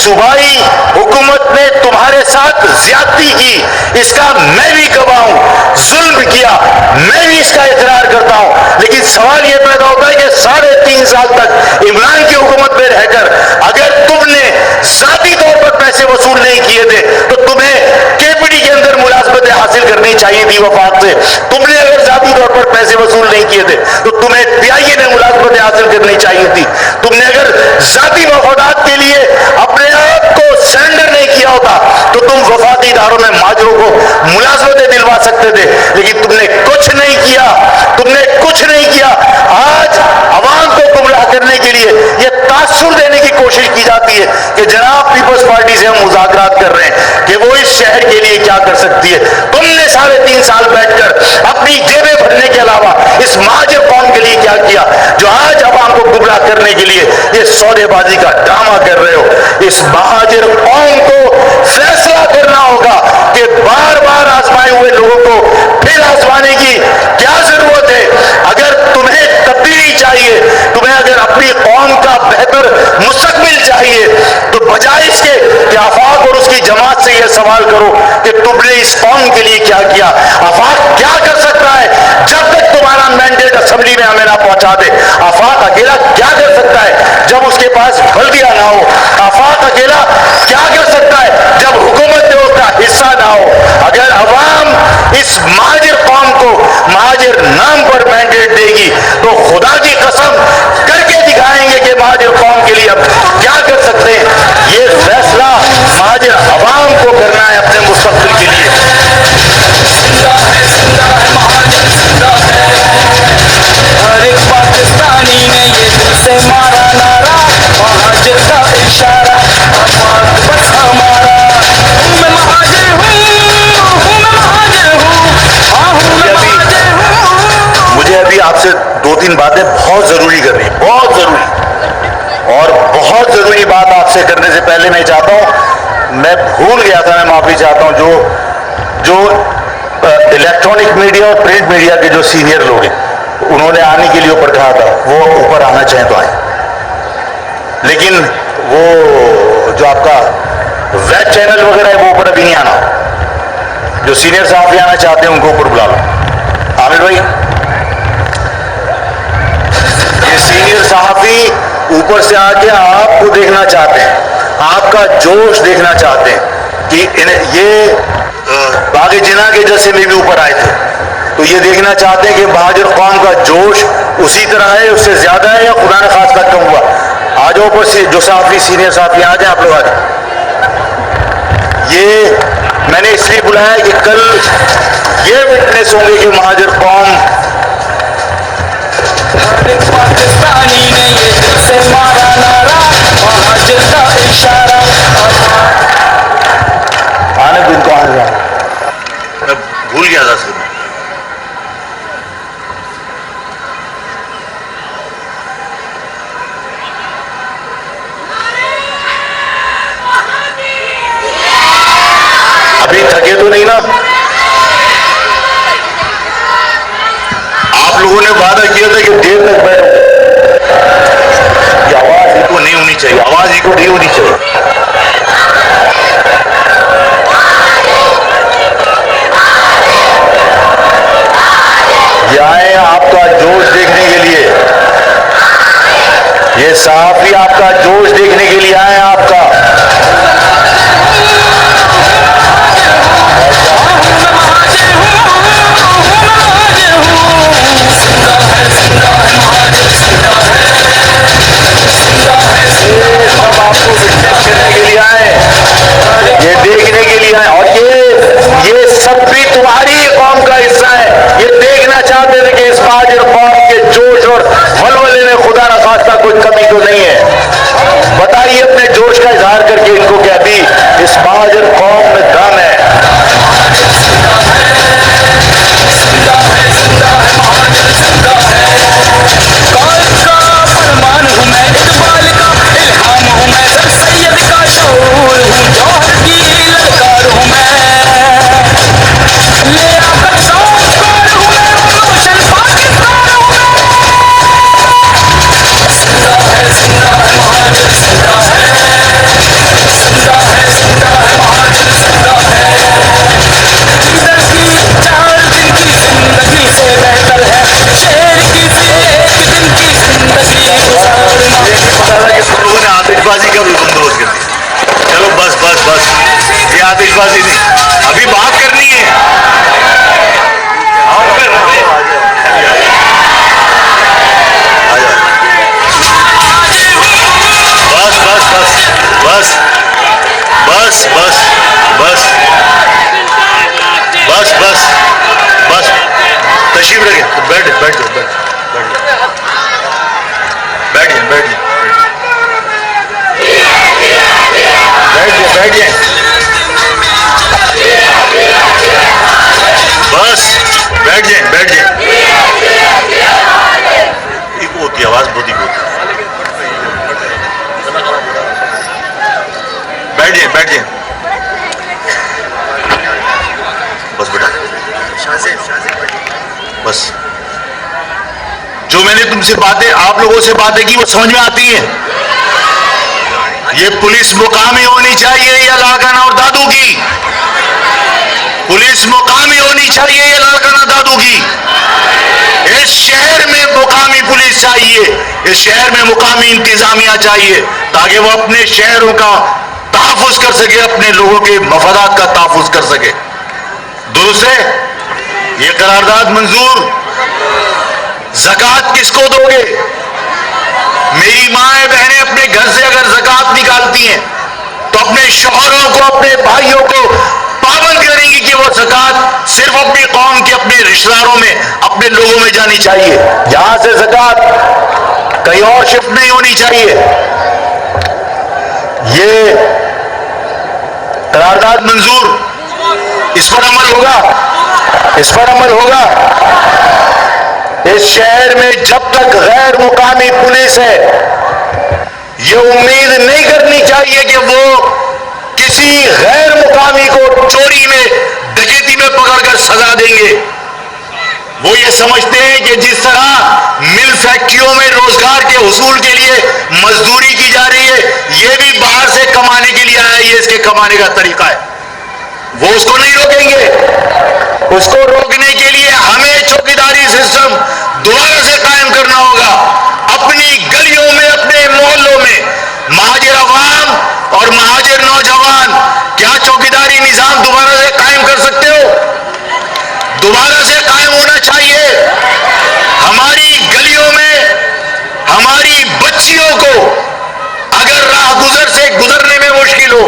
صوبائی حکومت نے تمہارے ساتھ زیادتی کی، اس کا میں بھی گواہ ہوں، ظلم کیا، میں بھی اس کا اقرار کرتا ہوں، لیکن سوال یہ پیدا ہوتا ہے کہ 3.5 سال تک عمران کی حکومت میں رہ کر اگر تم نے ذاتی طور پر پیسے وصول نہیں کیے تھے تو تمہیں KPT کے اندر ملازمتیں حاصل کرنی چاہیے تھی وفاق سے، تم نے اگر ذاتی طور پر پیسے وصول نہیں کیے تھے تو تمہیں PIA نے ملازمتیں حاصل کرنی چاہیے تھی، تم نے اگر ذاتی مفادات کے لیے اپنے آپ کو سرنڈر نہیں کیا ہوتا تو تم وفاقی اداروں میں مہاجروں کو ملازمتیں دلوا سکتے تھے، لیکن تم نے کچھ نہیں کیا، تم نے کچھ نہیں کیا۔ آج عوام کو گمراہ کرنے کے لیے یہ تاثر دینے کی کوشش کی جاتی ہے کہ جناب پیپلز پارٹی سے ہم مذاکرات کر رہے ہیں کہ وہ اس شہر کے لیے کیا کر سکتی ہے۔ تم نے 3.5 سال بیٹھ کر اپنی جیبیں بھرنے کے علاوہ اس مہاجر قوم کے لیے کیا کیا جو آج عوام کو گمراہ کرنے کے لیے یہ سودے بازی کا ڈرامہ کر رہے ہو؟ اس مہاجر قوم کو فیصلہ کرنا ہوگا کہ بار بار آزمائے ہوئے لوگوں کو پھر آزمانے کی کیا ضرورت ہے؟ اگر تمہیں تبدیلی چاہیے، تمہیں اگر اپنی قوم کا بہتر مستقبل چاہیے تو بجائے اس کے کہ آفاق اور اس کی جماعت سے یہ سوال کرو کہ تم نے اس قوم کے لیے کیا کیا۔ آفاق کیا کر سکتا ہے جب تک تمہارا مینڈیٹ اسمبلی میں ہمیں نہ پہنچا دے؟ آفاق اکیلا کیا کر سکتا ہے جب اس کے پاس بلدیہ نہ ہو؟ آفاق اکیلا کیا کر سکتا ہے جب حکومت میں اس کا حصہ نہ ہو؟ اگر عوام اس مہاجر قوم کو مہاجر نام پر مینڈیٹ دے گی تو خدا کی قسم کر کے دکھائیں گے کہ مہاجر قوم کے لیے ہم کیا کر سکتے ہیں۔ یہ فیصلہ مہاجر عوام کو کرنا ہے اپنے مستقبل کے لیے۔ ہر ایک پاکستانی نے یہ دل سے مارا نعرہ، مہاجر کا اشارہ، آباد بس ہمارا۔ میں مہاجر ہوں، میں مہاجر ہوں، ہاں ہوں میں مہاجر ہوں۔ مجھے ابھی آپ سے 2-3 باتیں بہت ضروری کرنی ہے، بہت ضروری، اور بہت ضروری بات آپ سے کرنے سے پہلے میں چاہتا ہوں، میں بھول گیا تھا، میں معافی چاہتا ہوں، جو الیکٹرانک میڈیا اور پرنٹ میڈیا کے جو سینئر لوگ ہیں انہوں نے آنے کے لیے اوپر کہا تھا، وہ اوپر آنا چاہیں تو آئیں، لیکن وہ جو آپ کا ویب چینل وغیرہ ہے وہ اوپر ابھی نہیں آنا، جو سینئر صحافی آنا چاہتے ہیں ان کو اوپر بلا لو۔ عامر بھائی، یہ سینئر صحافی اوپر سے آ کے آپ کو دیکھنا چاہتے ہیں، آپ کا جوش دیکھنا چاہتے ہیں کہ یہ باغ جناح کے جلسے میں بھی اوپر آئے تھے، تو یہ دیکھنا چاہتے ہیں کہ مہاجر قوم کا جوش اسی طرح ہے، اس سے زیادہ ہے، یا خدا نے خاص کر کم ہوا۔ آ جاؤ اوپر سے جو صحافی سینئر صحافی آ جائیں، آپ لوگ آ جائیں۔ یہ میں نے اس لیے بلایا کہ کل یہ وٹنس ہوں گے کہ مہاجر قوم ہر ایک پاکستانی نے یہ دل سے مارا نعرہ مہاجر کا اشارہ آنے دن کو آنے جانا میں بھول گیا تھا سر ابھی تھکے تو نہیں نا آپ لوگوں نے وعدہ کیا تھا کہ دیر تک بیٹھو یہ آواز ہی کو نہیں ہونی چاہیے آواز ہی کو نہیں ہونی چاہیے یہ آئے آپ کا جوش دیکھنے کے لیے یہ صحافی آپ کا جوش دیکھنے کے لیے آئے آپ کا یہ دیکھنے کے لیے آئے اور یہ سب بھی تمہاری قوم کا حصہ ہے یہ دیکھنا چاہتے تھے کہ اس مہاجر قوم کے جوش اور ولولے میں خدا نخواستہ کوئی کمی تو نہیں ہے بتائیے اپنے جوش کا اظہار کر کے ان کو کہ ابھی اس مہاجر قوم میں دم ہے بازی کا بھی بندوبست کر دیا چلو بس بس بس یہ آتش بازی نہیں ابھی بات کرنی ہے بس بس بس بس بس بس بس بس بس تشریف رکھے بیٹھ بیٹھ جاؤ بیٹھ جائیں بیٹھ جائیں بیٹھ جائیں بس بیٹھ جائیں بیٹھ جائیں ایک ہوتی ہے آواز بہت ہی ہوتی ہے بیٹھ جائیں بس بیٹا بس جو میں نے تم سے باتیں آپ لوگوں سے باتیں کی وہ سمجھ میں آتی ہیں یہ پولیس مقامی ہونی چاہیے یا لاگانا اور دادو کی پولیس مقامی ہونی چاہیے یا لاگانا دادو کی اس شہر میں مقامی پولیس چاہیے اس شہر میں مقامی انتظامیہ چاہیے تاکہ وہ اپنے شہروں کا تحفظ کر سکے اپنے لوگوں کے مفادات کا تحفظ کر سکے درست ہے یہ قرارداد منظور زکوٰۃ کس کو دو گے میری مائیں بہنیں اپنے گھر سے اگر زکوٰۃ نکالتی ہیں تو اپنے شوہروں کو اپنے بھائیوں کو پابند کریں گی کہ وہ زکوٰۃ صرف اپنی قوم کے اپنے رشتہ داروں میں اپنے لوگوں میں جانی چاہیے یہاں سے زکوٰۃ کہیں اور شفٹ نہیں ہونی چاہیے یہ قرارداد منظور اس پر عمل ہوگا اس شہر میں جب تک غیر مقامی پولیس ہے یہ امید نہیں کرنی چاہیے کہ وہ کسی غیر مقامی کو چوری میں ڈکیتی میں پکڑ کر سزا دیں گے وہ یہ سمجھتے ہیں کہ جس طرح مل فیکٹریوں میں روزگار کے حصول کے لیے مزدوری کی جا رہی ہے یہ بھی باہر سے کمانے کے لیے آیا یہ اس کے کمانے کا طریقہ ہے وہ اس کو نہیں روکیں گے اس کو روکنے کے لیے ہمیں چوکیداری سسٹم دوبارہ سے قائم کرنا ہوگا اپنی گلیوں میں اپنے محلوں میں مہاجر عوام اور مہاجر نوجوان کیا چوکیداری نظام دوبارہ سے قائم کر سکتے ہو دوبارہ سے قائم ہونا چاہیے ہماری گلیوں میں ہماری بچیوں کو اگر راہ گزر سے گزرنے میں مشکل ہو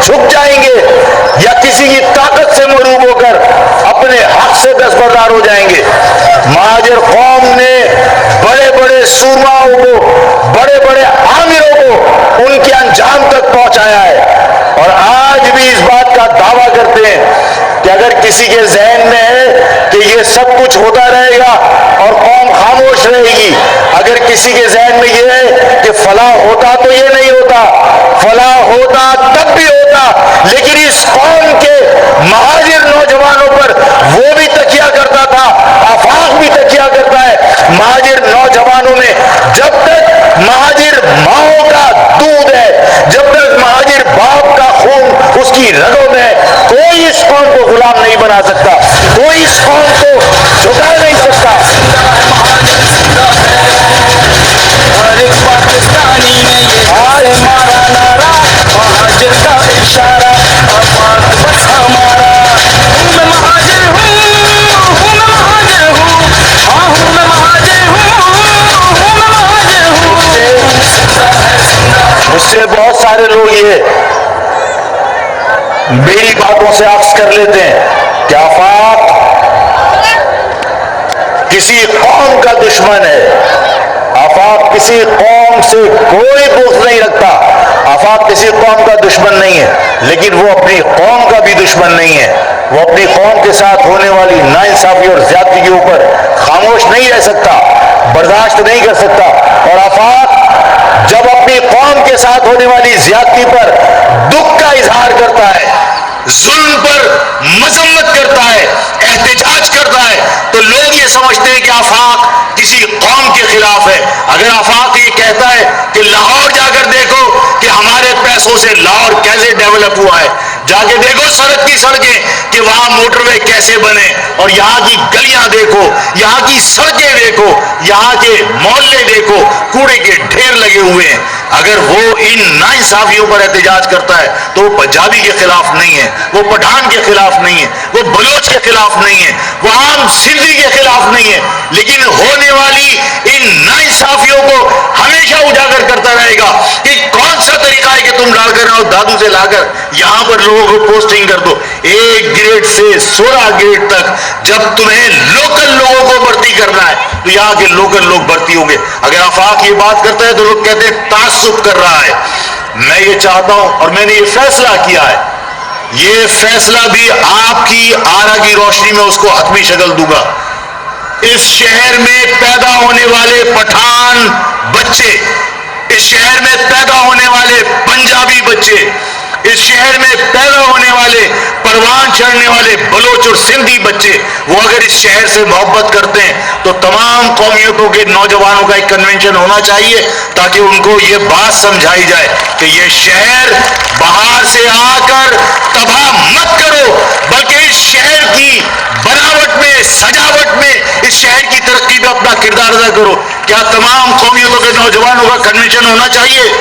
جھک جائیں گے یا کسی کی طاقت سے مغلوب ہو کر اپنے حق سے دستبردار ہو جائیں گے. مہاجر قوم نے بڑے بڑے سورماؤں کو, بڑے بڑے عامروں کو ان کے انجام تک پہنچایا ہے, اور آج بھی اس بات کا دعویٰ کرتے ہیں کہ اگر کسی کے ذہن میں ہے کہ یہ سب کچھ ہوتا رہے گا اور قوم خاموش رہے گی, اگر کسی کے ذہن میں یہ ہے کہ فلاں ہوتا تو یہ نہیں ہوتا, فلاں ہوتا تب بھی ہوتا, لیکن اس قوم کے مہاجر نوجوانوں پر وہ بھی تکیہ کرتا تھا, آفاق بھی تکیہ کرتا ہے. مہاجر نوجوانوں میں جب تک مہاجر ماؤں کا دودھ ہے, جب تک مہاجر باپ کا خون اس کی رگوں میں ہے, کوئی اس قوم کو غلام نہیں بنا سکتا, کوئی اس قوم کو جھکا نہیں سکتا. ہر ایک پاکستانی نے یہ آج مارا نعرہ, مہاجر کا اشارہ, آفاق بس ہمارا. ہوں میں مہاجر ہوں, ہوں میں مہاجر ہوں, ہاں ہوں میں مہاجر ہوں, ہوں میں مہاجر ہوں. مجھ سے بہت سارے لوگ یہ میری باتوں سے عکس کر لیتے ہیں کہ آفاق کسی قوم کا دشمن ہے, آفاق کسی قوم سے کوئی بغض نہیں رکھتا, آفاق کسی قوم کا دشمن نہیں ہے, لیکن وہ اپنی قوم کا بھی دشمن نہیں ہے. وہ اپنی قوم کے ساتھ ہونے والی ناانصافی اور زیادتی کے اوپر خاموش نہیں رہ سکتا, برداشت نہیں کر سکتا. اور آفاق جب اپنی قوم کے ساتھ ہونے والی زیادتی پر دکھ کا اظہار کرتا ہے, ظلم پر مذمت کرتا ہے, احتجاج کرتا ہے, تو لوگ یہ سمجھتے ہیں کہ آفاق کسی قوم کے خلاف ہے. اگر آفاق یہ کہتا ہے کہ لاہور جا کر دیکھو کہ ہمارے پیسوں سے لاہور کیسے ڈیولپ ہوا ہے, جا کے دیکھو سڑک کی سڑکیں کہ وہاں موٹر وے کیسے بنے, اور یہاں کی گلیاں دیکھو, یہاں کی سڑکیں دیکھو, یہاں کے محلے دیکھو, کوڑے کے ڈھیر لگے ہوئے ہیں, اگر وہ ان ناانصافیوں پر احتجاج کرتا ہے تو وہ پنجابی کے خلاف نہیں ہے, وہ پٹھان کے خلاف نہیں ہے, وہ بلوچ کے خلاف نہیں ہے, وہ عام سندھی کے خلاف نہیں ہے, لیکن ہونے والی ان ناانصافیوں کو ہمیشہ اجاگر کرتا رہے گا کہ کون سا طریقہ ہے کہ تم لا کر اور دادو سے لا کر یہاں پر لوگوں کو پوسٹنگ کر دو. 1 گریڈ سے 16 گریڈ تک جب تمہیں لوکل لوگوں کو بھرتی کرنا ہے تو یہاں کے لوکل لوگ بھرتی ہوں گے. اگر آفاق یہ بات کرتا ہے تو لوگ کہتے ہیں تعصب کر رہا ہے. میں یہ چاہتا ہوں اور میں نے یہ فیصلہ کیا ہے, یہ فیصلہ بھی آپ کی آرا کی روشنی میں اس کو حتمی شکل دوں گا. اس شہر میں پیدا ہونے والے پٹھان بچے, اس شہر میں پیدا ہونے والے پنجابی بچے, اس شہر میں پیدا ہونے والے پروان چڑھنے والے بلوچ اور سندھی بچے, وہ اگر اس شہر سے محبت کرتے ہیں تو تمام قومیتوں کے نوجوانوں کا ایک کنونشن ہونا چاہیے تاکہ ان کو یہ بات سمجھائی جائے کہ یہ شہر باہر سے آ کر تباہ مت کرو, بلکہ اس شہر کی بناوٹ میں, سجاوٹ میں, اس شہر کی ترقی میں اپنا کردار ادا کرو. کیا تمام قومیتوں کے نوجوانوں کا کنونشن ہونا چاہیے؟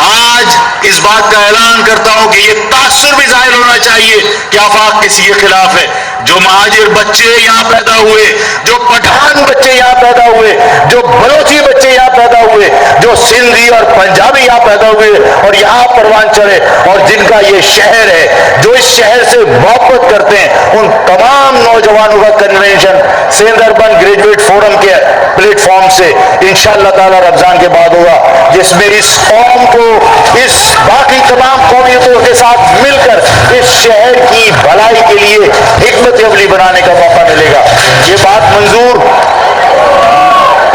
آج اس بات کا اعلان کرتا ہوں کہ یہ تاثر بھی ظاہر ہونا چاہیے کہ آفاق کسی کے خلاف ہے. جو مہاجر بچے یہاں پیدا ہوئے, جو پٹھان بچے یہاں پیدا ہوئے, جو بلوچی بچے یہاں پیدا ہوئے, جو سندھی اور پنجابی یہاں پیدا ہوئے اور یہاں پروان چڑھے, اور جن کا یہ شہر ہے, جو اس شہر سے محبت کرتے ہیں, ان تمام نوجوانوں کا convention Sindh urban graduate forum کے پلیٹ فارم سے انشاءاللہ تعالی رمضان کے بعد ہوگا, جس میں اس قوم کو اس باقی تمام قومیتوں کے ساتھ مل کر اس شہر کی بھلائی کے لیے حکمت عملی بنانے کا موقع ملے گا. یہ بات منظور.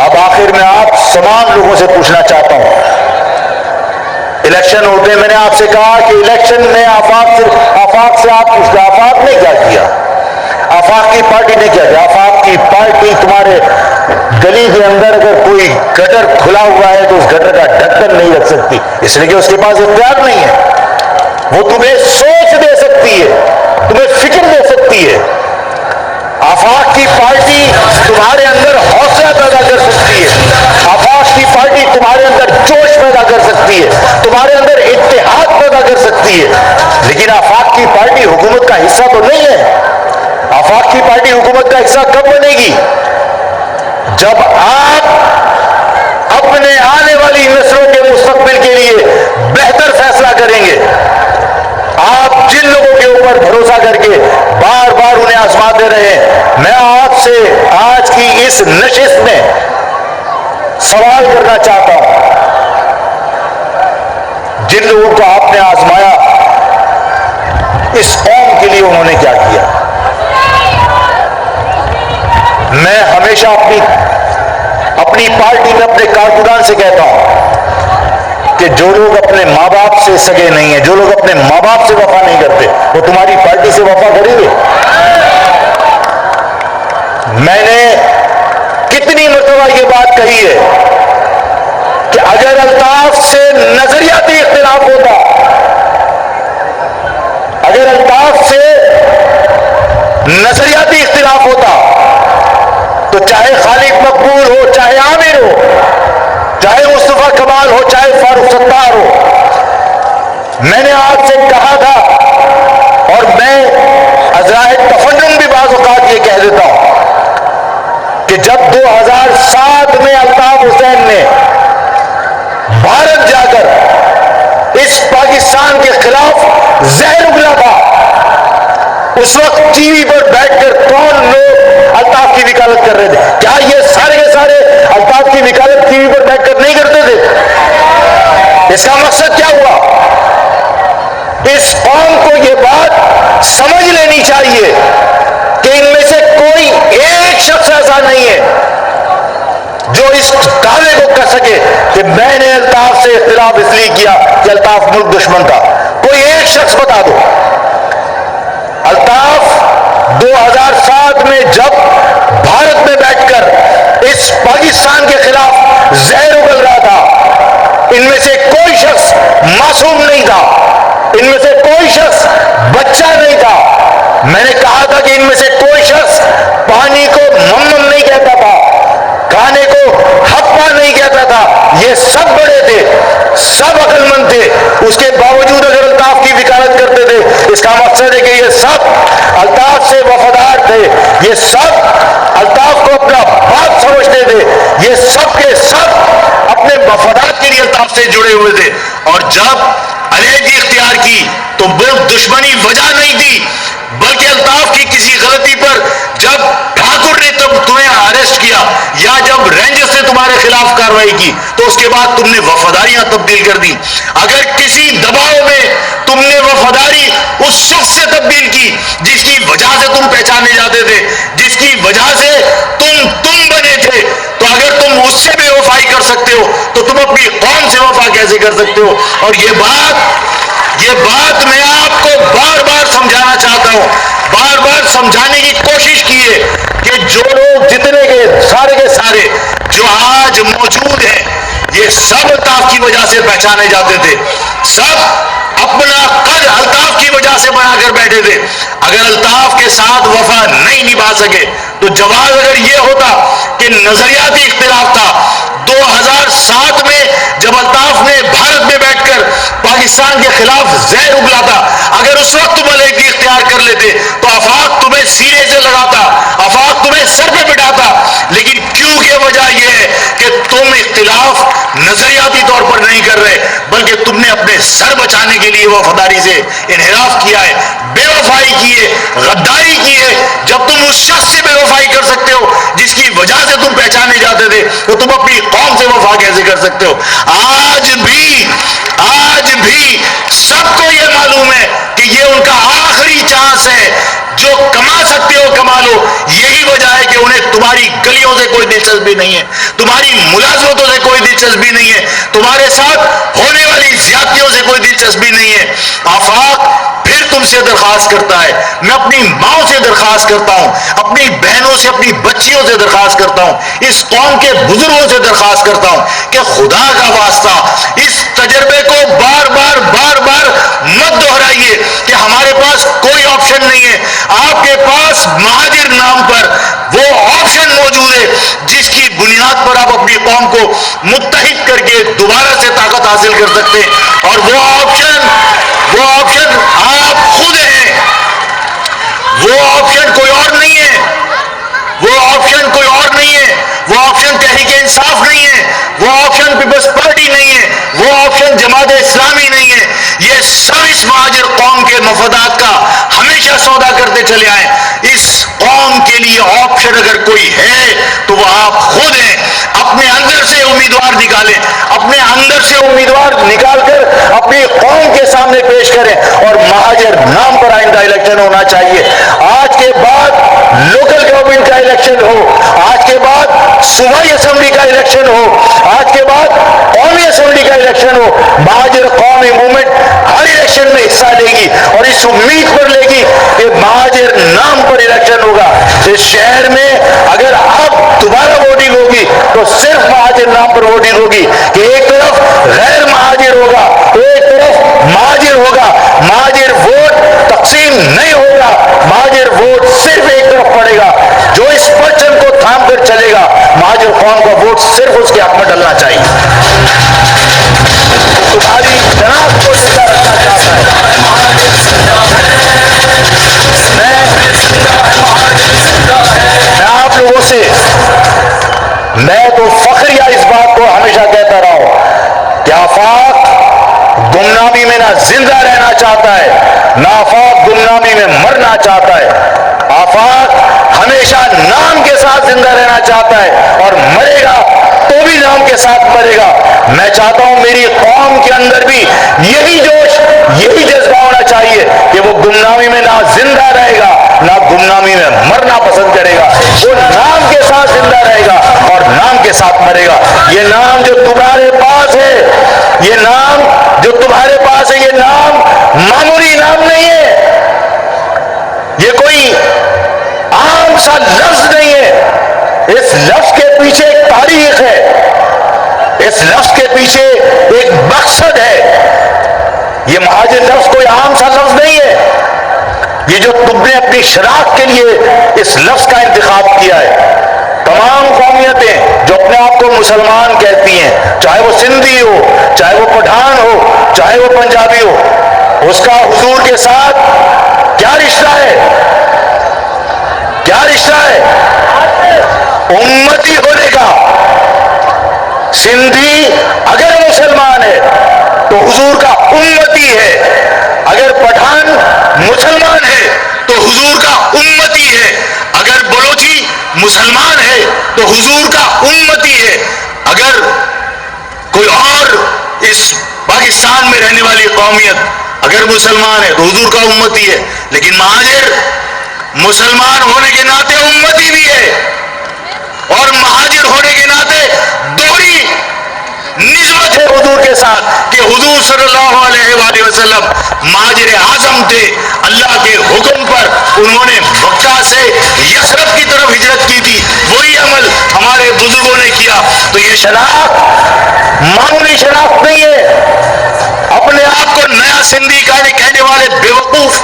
اب آخر میں آپ تمام لوگوں سے پوچھنا چاہتا ہوں, الیکشن ہوتے ہیں, میں نے آپ سے کہا کہ الیکشن میں آفاق سے آپ پوچھتے آفاق نے کیا کیا, آفاق کی پارٹی نے کیا کیا. آفاق کی پارٹی تمہارے گلی کے اندر اگر کوئی گٹر کھلا ہوا ہے تو اس گٹر کا ڈھکن نہیں رکھ سکتی, اس لیے کہ اس کے پاس اختیار نہیں ہے. وہ تمہیں سوچ دے سکتی ہے, تمہیں فکر دے سکتی ہے. آفاق کی پارٹی تمہارے اندر حوصلہ پیدا کر سکتی ہے, آفاق کی پارٹی تمہارے اندر جوش پیدا کر سکتی ہے, تمہارے اندر اتحاد پیدا کر سکتی ہے. لیکن آفاق کی پارٹی حکومت کا حصہ تو نہیں ہے. آفاق کی پارٹی حکومت کا حصہ کب بنے گی؟ جب آپ اپنے آنے والی نسلوں کے مستقبل کے لیے بہتر فیصلہ کریں گے. آپ جن لوگوں کے اوپر بھروسہ کر کے بار بار انہیں آزماتے رہے، میں آپ سے آج کی اس نشست میں سوال کرنا چاہتا ہوں. جن لوگوں کو آپ نے آزمایا، اس قوم کے لیے انہوں نے کیا کیا؟ میں ہمیشہ اپنی پارٹی میں اپنے کارکنان سے کہتا ہوں کہ جو لوگ اپنے ماں باپ سے سگے نہیں ہیں، جو لوگ اپنے ماں باپ سے وفا نہیں کرتے، وہ تمہاری پارٹی سے وفا کریں گے؟ میں نے کتنی مرتبہ یہ بات کہی ہے کہ اگر الطاف سے نظریاتی اختلاف ہوتا، اگر الطاف سے نظریاتی اختلاف ہوتا تو چاہے خالد مقبول ہو، چاہے عامر ہو، چاہے مصطفیٰ کمال ہو، چاہے فاروق ستار ہو، میں نے آپ سے کہا تھا اور میں ازراہ تفنن بھی بعض اوقات یہ کہہ دیتا ہوں کہ جب 2007 میں الطاف حسین نے بھارت جا کر اس پاکستان کے خلاف زہر اگلا تھا، اس وقت ٹی وی پر بیٹھ کر کون لوگ الطاف کی وکالت کر رہے تھے؟ کیا یہ سارے کے سارے الطاف کی وکالت ٹی وی پر بیٹھ کر نہیں کرتے تھے؟ اس کا مقصد کیا ہوا؟ اس قوم کو یہ بات سمجھ لینی چاہیے کہ ان میں سے کوئی ایک شخص ایسا نہیں ہے جو اس دعوے کو کر سکے کہ میں نے الطاف سے اختلاف اس لیے کیا کہ الطاف ملک دشمن تھا. کوئی ایک شخص بتا دو. الطاف 2007 میں جب بھارت میں بیٹھ کر اس پاکستان کے خلاف زہر اگل رہا تھا، ان میں سے کوئی شخص معصوم نہیں تھا، ان میں سے کوئی شخص بچہ نہیں تھا. میں نے کہا تھا کہ ان میں سے کوئی شخص پانی کو ممم نہیں کہتا تھا، کھانے کو ہپا نہیں کہتا تھا. یہ سب بڑے تھے، سب عقل مند تھے، اس کے باوجود اگر الطاف کی وکالت کرتے تھے، اس کا مقصد ہے کہ یہ سب الطاف سے وفادار تھے، یہ سب الطاف کو اپنا باپ سمجھتے تھے، یہ سب کے سب اپنے مفادات کے لیے الطاف سے جڑے ہوئے تھے. اور جب علیحدگی اختیار کی تو ملک دشمنی وجہ نہیں تھی، بلکہ الطاف کی کسی غلطی پر جب ٹھاکر نے تمہیں اریسٹ کیا یا جب رینجرز نے تمہارے خلاف کارروائی کی تو اس کے بعد تم نے وفاداریاں تبدیل کر دی. اگر کسی دباؤ میں تم نے وفاداری اس شخص سے تبدیل کی جس کی وجہ سے تم پہچانے جاتے تھے، جس کی وجہ سے تم بنے تھے، تو اگر تم اس سے بے وفائی کر سکتے ہو تو تم اپنی قوم سے وفا کیسے کر سکتے ہو؟ اور یہ بات میں آپ کو بار بار سمجھانا چاہتا ہوں، بار بار سمجھانے کی کوشش کی ہے کہ جو لوگ جتنے کے سارے جو آج موجود ہیں، یہ سب الطاف کی وجہ سے پہچانے جاتے تھے، سب اپنا قد الطاف کی وجہ سے بنا کر بیٹھے تھے. اگر الطاف کے ساتھ وفا نہیں نبھا سکے تو جواز اگر یہ ہوتا کہ نظریاتی اختلاف تھا 2007 میں جب الطاف نے بھارت میں بیٹھ کر پاکستان کے خلاف زہر اگلا تھا، اگر اس وقت تم علیحدگی اختیار کر لیتے تو آفاق تمہیں سینے سے لگاتا، آفاق تمہیں سر پہ بٹھاتا. لیکن کیوں کی وجہ یہ ہے کہ تم اختلاف نظریاتی طور پر نہیں کر رہے، بلکہ تم نے اپنے سر بچانے کے لیے وفاداری سے انحراف کیا ہے، بے وفائی کی ہے، غداری کی ہے. جب تم اس شخص سے بے وفائی کر سکتے ہو جس کی وجہ سے تم پہچانے جاتے تھے، تو تم اپنی قوم سے وفا کیسے کر سکتے ہو؟ آج بھی سب کو یہ معلوم ہے کہ یہ ان کا آخری چانس ہے، جو کما سکتے ہو کما لو. یہی وجہ ہے کہ انہیں تمہاری گلیوں سے کوئی دلچسپی نہیں ہے، تمہاری ملازمتوں سے کوئی دلچسپی نہیں ہے، تمہارے ساتھ ہونے والی زیادتیوں سے کوئی دلچسپی نہیں ہے. آفاق پھر تم سے درخواست کرتا ہے، میں اپنی ماں سے درخواست کرتا ہوں، اپنی بہنوں سے، اپنی بچیوں سے درخواست کرتا ہوں، اس قوم کے بزرگوں سے درخواست کرتا ہوں کہ خدا کا واسطہ اس تجربے کو بار بار مت دہرائیے کہ ہمارے پاس کوئی آپشن نہیں ہے. آپ کے پاس مہاجر نام پر وہ آپشن موجود ہے جس کی بنیاد پر آپ اپنی قوم کو متحد کر کے دوبارہ سے طاقت حاصل کر سکتے ہیں. اور وہ آپشن آپ خود ہیں، وہ آپشن کوئی اور نہیں ہے، وہ آپشن آپشن تحریک انصاف نہیں ہے، وہ آپشن پیپلز پارٹی نہیں ہے، وہ آپشن جماعت اسلامی نہیں ہے. یہ سب اس مہاجر قوم کے مفادات کا ہمیشہ سودا کرتے چلے آئے. اس قوم کے لیے آپشن اگر کوئی ہے تو وہ آپ خود ہیں. اپنے اندر سے امیدوار نکالیں، اپنے اندر سے امیدوار نکال کر اپنی قوم کے سامنے پیش کریں، اور مہاجر نام پر آئندہ الیکشن ہونا چاہیے. آج کے بعد لوکل گورنمنٹ کا الیکشن ہو، آج کے بعد صوبائی اسمبلی کا الیکشن ہو، آج کے بعد قومی اسمبلی کا الیکشن ہو، مہاجر قومی موومنٹ ہر الیکشن میں حصہ لے گی اور اس امید پر لے گی کہ مہاجر نام پر الیکشن ہوگا. اس شہر میں اگر اب دوبارہ ووٹنگ ہوگی تو صرف مہاجر نام پر ووٹنگ ہوگی کہ ایک طرف غیر مہاجر ہوگا، ایک طرف مہاجر ہوگا. مہاجر ووٹ تقسیم نہیں ہوگا، مہاجر ووٹ صرف ایک طرف پڑے گا. جو اس پرچم کو تھام کر چلے گا، مہاجر قوم کا ووٹ صرف اس کے حق میں ڈلنا چاہیے. تمہاری شناخت کو زندہ رکھنا چاہتا ہے. میں آپ لوگوں سے، میں تو فخریہ اس بات کو ہمیشہ کہتا رہا ہوں کہ آفاق گمنامی میں نہ زندہ رہنا چاہتا ہے، نہ آفاق گمنامی میں مرنا چاہتا ہے. آفاق ہمیشہ نام کے ساتھ زندہ رہنا چاہتا ہے اور مرے گا تو بھی نام کے ساتھ مرے گا. میں چاہتا ہوں میری قوم کے اندر بھی یہی جوش، یہی جذبہ ہونا چاہیے کہ وہ گمنامی میں نہ زندہ رہے گا نہ گمنامی میں مرنا پسند کرے گا. وہ نام کے ساتھ زندہ رہے گا اور نام کے ساتھ مرے گا. یہ نام جو تمہارے پاس ہے، یہ نام جو تمہارے پاس ہے، یہ نام معمولی نام نہیں ہے. یہ کوئی عام سا لفظ نہیں ہے. اس لفظ کے پیچھے ایک تاریخ ہے، اس لفظ کے پیچھے ایک مقصد ہے. یہ مہاجر لفظ کوئی عام سا لفظ نہیں ہے. یہ جو تم نے اپنی شناخت کے لیے اس لفظ کا انتخاب کیا ہے، تمام قومیتیں جو اپنے آپ کو مسلمان کہتی ہیں، چاہے وہ سندھی ہو، چاہے وہ پٹھان ہو، چاہے وہ پنجابی ہو، اس کا حضور کے ساتھ کیا رشتہ ہے؟ کیا رشتہ ہے؟ امتی ہونے کا. سندھی اگر مسلمان ہے تو حضور کا امتی ہے، اگر پٹھان مسلمان ہے تو حضور کا امتی ہے، اگر بلوچی مسلمان ہے تو حضور کا امتی ہے، اگر کوئی اور اس پاکستان میں رہنے والی قومیت اگر مسلمان ہے تو حضور کا امتی ہے. لیکن مہاجر مسلمان ہونے کے ناطے امتی بھی ہے اور مہاجر ہونے کے ناطے دوہری نسبت ہے حضور کے ساتھ کہ حضور صلی اللہ علیہ وآلہ وسلم مہاجر اعظم تھے. اللہ کے حکم پر انہوں نے مکہ سے یثرب کی طرف ہجرت کی تھی. وہی عمل ہمارے بزرگوں نے کیا. تو یہ شناخت معمولی شناخت نہیں ہے. اپنے آپ کو نیا سندھی کہنے والے بیوقوف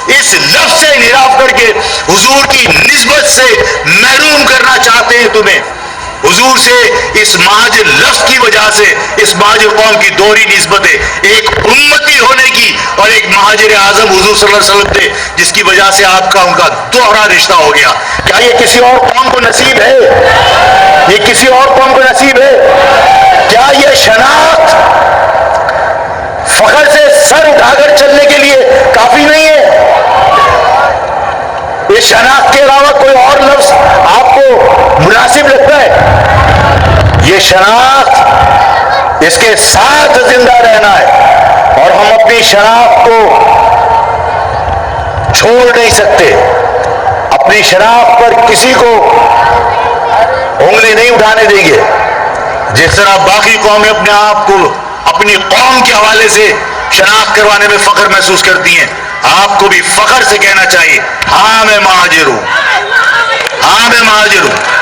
اس لفظ سے انحراف کر کے حضور کی نسبت سے محروم کرنا چاہتے ہیں تمہیں. حضور سے اس مہاجر لفظ کی وجہ سے اس مہاجر قوم کی دوہری نسبت ہے، ایک امتی ہونے کی اور ایک مہاجر اعظم حضور صلی اللہ علیہ وسلم تھے جس کی وجہ سے آپ کا ان کا دوہرا رشتہ ہو گیا. کیا یہ کسی اور قوم کو نصیب ہے؟ یہ کسی اور قوم کو نصیب ہے؟ کیا یہ شناخت فخر سے سر اٹھا کر چلنے کے لیے کافی نہیں ہے؟ اس شناخت کے علاوہ کوئی اور لفظ آپ کو مناسب لگتا ہے؟ یہ شناخت، اس کے ساتھ زندہ رہنا ہے اور ہم اپنی شناخت کو چھوڑ نہیں سکتے. اپنی شناخت پر کسی کو انگلی نہیں اٹھانے دیں گے. جس طرح باقی قومیں اپنے آپ کو اپنی قوم کے حوالے سے شناخت کروانے میں فخر محسوس کرتی ہیں، آپ کو بھی فخر سے کہنا چاہیے ہاں میں مہاجر ہوں، ہاں میں مہاجر ہوں.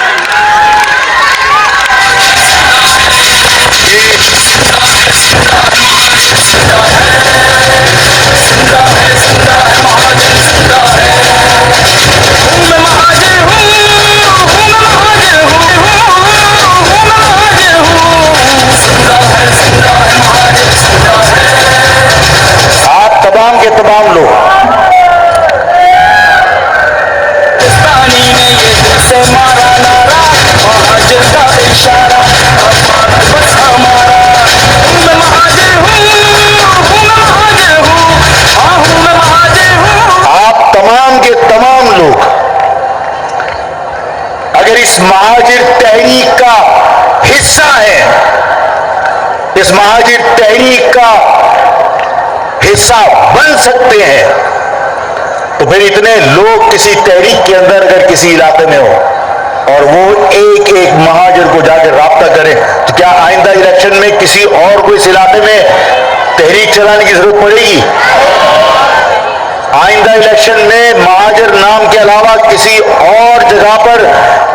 تمام کے تمام لوگ پاکستانی نے یہ دل سے مارا نعرہ مہاجر کا اس مہاجر تحریک کا حصہ ہیں، اس مہاجر تحریک کا حصہ بن سکتے ہیں، تو پھر اتنے لوگ کسی تحریک کے اندر اگر کسی علاقے میں ہو اور وہ ایک ایک مہاجر کو جا کے رابطہ کریں، تو کیا آئندہ الیکشن میں کسی اور کو اس علاقے میں تحریک چلانے کی ضرورت پڑے گی؟ آئندہ الیکشن میں مہاجر نام کے علاوہ کسی اور جگہ پر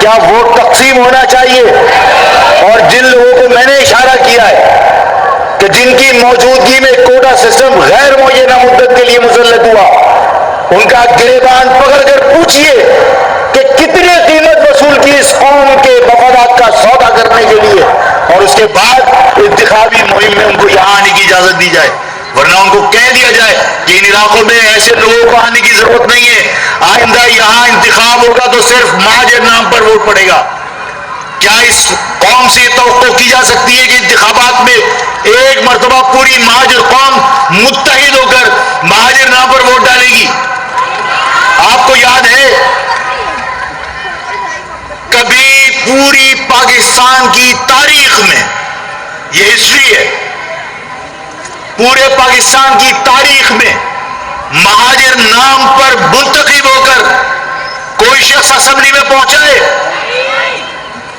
کیا ووٹ تقسیم ہونا چاہیے؟ اور جن لوگوں کو میں نے اشارہ کیا ہے کہ جن کی موجودگی میں کوٹا سسٹم غیر معینہ مدت کے لیے مسلط ہوا، ان کا گریبان پکڑ کر پوچھئے کہ کتنے قیمت وصول کی اس قوم کے مفادات کا سودا کرنے کے لیے، اور اس کے بعد انتخابی مہم میں ان کو یہاں آنے کی اجازت دی جائے، ورنہ ان کو کہہ دیا جائے کہ ان علاقوں میں ایسے لوگوں کو آنے کی ضرورت نہیں ہے، آئندہ یہاں انتخاب ہوگا تو صرف مہاجر نام پر ووٹ پڑے گا۔ کیا اس قوم سے یہ توقع کی جا سکتی ہے کہ انتخابات میں ایک مرتبہ پوری مہاجر قوم متحد ہو کر مہاجر نام پر ووٹ ڈالے گی؟ آپ کو یاد ہے کبھی پوری پاکستان کی تاریخ میں، یہ ہسٹری ہے، پورے پاکستان کی تاریخ میں مہاجر نام پر منتخب ہو کر کوئی شخص اسمبلی میں پہنچا ہے؟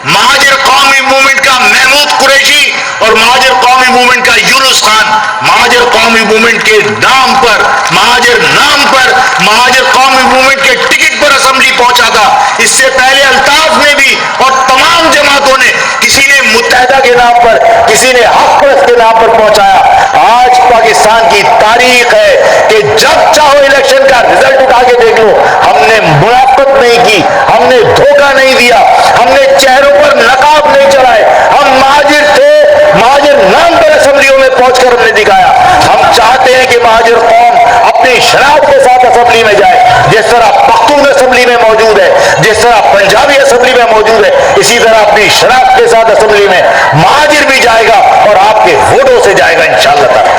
مہاجر قومی موومنٹ کا محمود قریشی اور مہاجر قومی موومنٹ کا یونس خان مہاجر قومی موومنٹ کے نام پر، مہاجر نام پر، مہاجر قومی موومنٹ کے ٹکٹ پر اسمبلی پہنچا تھا۔ اس سے پہلے الطاف نے بھی اور تمام جماعتوں نے، کسی نے متحدہ کے نام پر، کسی نے حق پرست کے نام پر پہنچایا۔ آج پاکستان کی تاریخ ہے کہ جب چاہو الیکشن کا رزلٹ اٹھا کے دیکھ لو، ہم نے منافقت نہیں کی، ہم نے دھوکہ نہیں دیا، ہم نے چہروں پر نقاب نہیں چڑھائے، ہم مہاجر تھے، مہاجر نام پر اسمبلیوں میں پہنچ کر ہم نے دکھایا۔ ہم چاہتے ہیں کہ مہاجر قوم اپنی شناخت کے ساتھ اسمبلی میں جائے، جس طرح پختون اسمبلی میں موجود ہے، جس طرح پنجابی اسمبلی میں موجود ہے، اسی طرح اپنی شناخت کے ساتھ اسمبلی میں مہاجر بھی جائے گا اور آپ کے ووٹوں سے جائے گا انشاءاللہ تعالی۔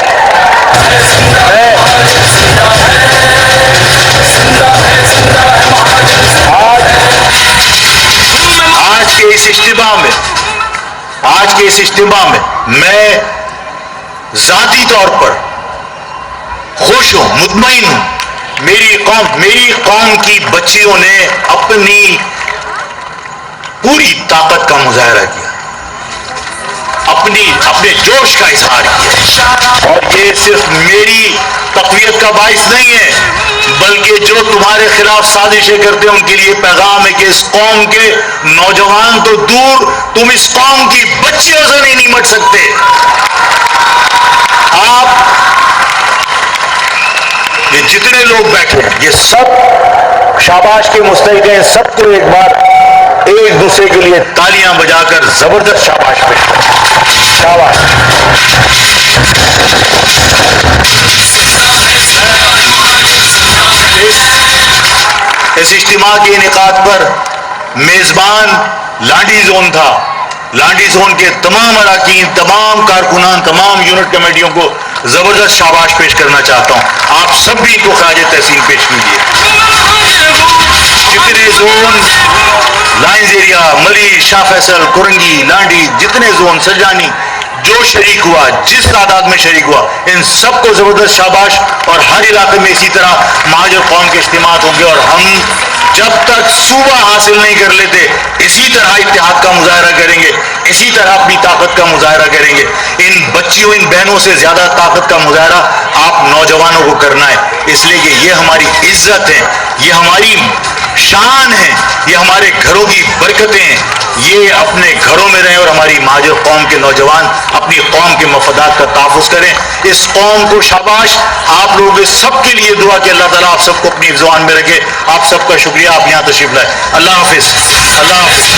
آج کے اس اجتماع میں میں ذاتی طور پر خوش ہوں، مطمئن ہوں۔ میری قوم کی بچیوں نے اپنی پوری طاقت کا مظاہرہ کیا، اپنے جوش کا اظہار کیا، اور یہ صرف میری تقویت کا باعث نہیں ہے، بلکہ جو تمہارے خلاف سازشیں کرتے ہیں ان کے لیے پیغام ہے کہ اس قوم کے نوجوان تو دور، تم اس قوم کی بچیوں سے نہیں نمٹ سکتے۔ آپ یہ جتنے لوگ بیٹھے ہیں یہ سب شاباش کے مستحق ہیں، سب کو ایک بار ایک دوسرے کے لیے تالیاں بجا کر زبردست شاباش پیش کریں۔ شاباش۔ اس اجتماع کے انعقاد پر میزبان لانڈی زون تھا۔ لانڈی زون کے تمام اراکین، تمام کارکنان، تمام یونٹ کمیٹیوں کو زبردست شاباش پیش کرنا چاہتا ہوں۔ آپ سب بھی کو خراج تحسین پیش کیجیے۔ جتنے زون، لائنز ایریا، ملی، شاہ فیصل، کورنگی، لانڈی، جتنے زون، سرجانی، جو شریک ہوا، جس تعداد میں شریک ہوا، ان سب کو زبردست شاباش۔ اور ہر علاقے میں اسی طرح مہاجر قوم کے اجتماعات ہوں گے، اور ہم جب تک صوبہ حاصل نہیں کر لیتے اسی طرح اتحاد کا مظاہرہ کریں گے، اسی طرح اپنی طاقت کا مظاہرہ کریں گے۔ ان بچیوں، ان بہنوں سے زیادہ طاقت کا مظاہرہ آپ نوجوانوں کو کرنا ہے، اس لیے کہ یہ ہماری عزت ہے، یہ ہماری شان ہے، یہ ہمارے گھروں کی برکتیں ہیں۔ یہ اپنے گھروں میں رہیں اور ہماری مہاجر قوم کے نوجوان اپنی قوم کے مفادات کا تحفظ کریں۔ اس قوم کو شاباش۔ آپ لوگ اس سب کے لیے دعا کہ اللہ تعالیٰ آپ سب کو اپنی زبان میں رکھے۔ آپ سب کا شکریہ، آپ یہاں تشریف لائے۔ اللہ حافظ، اللہ حافظ۔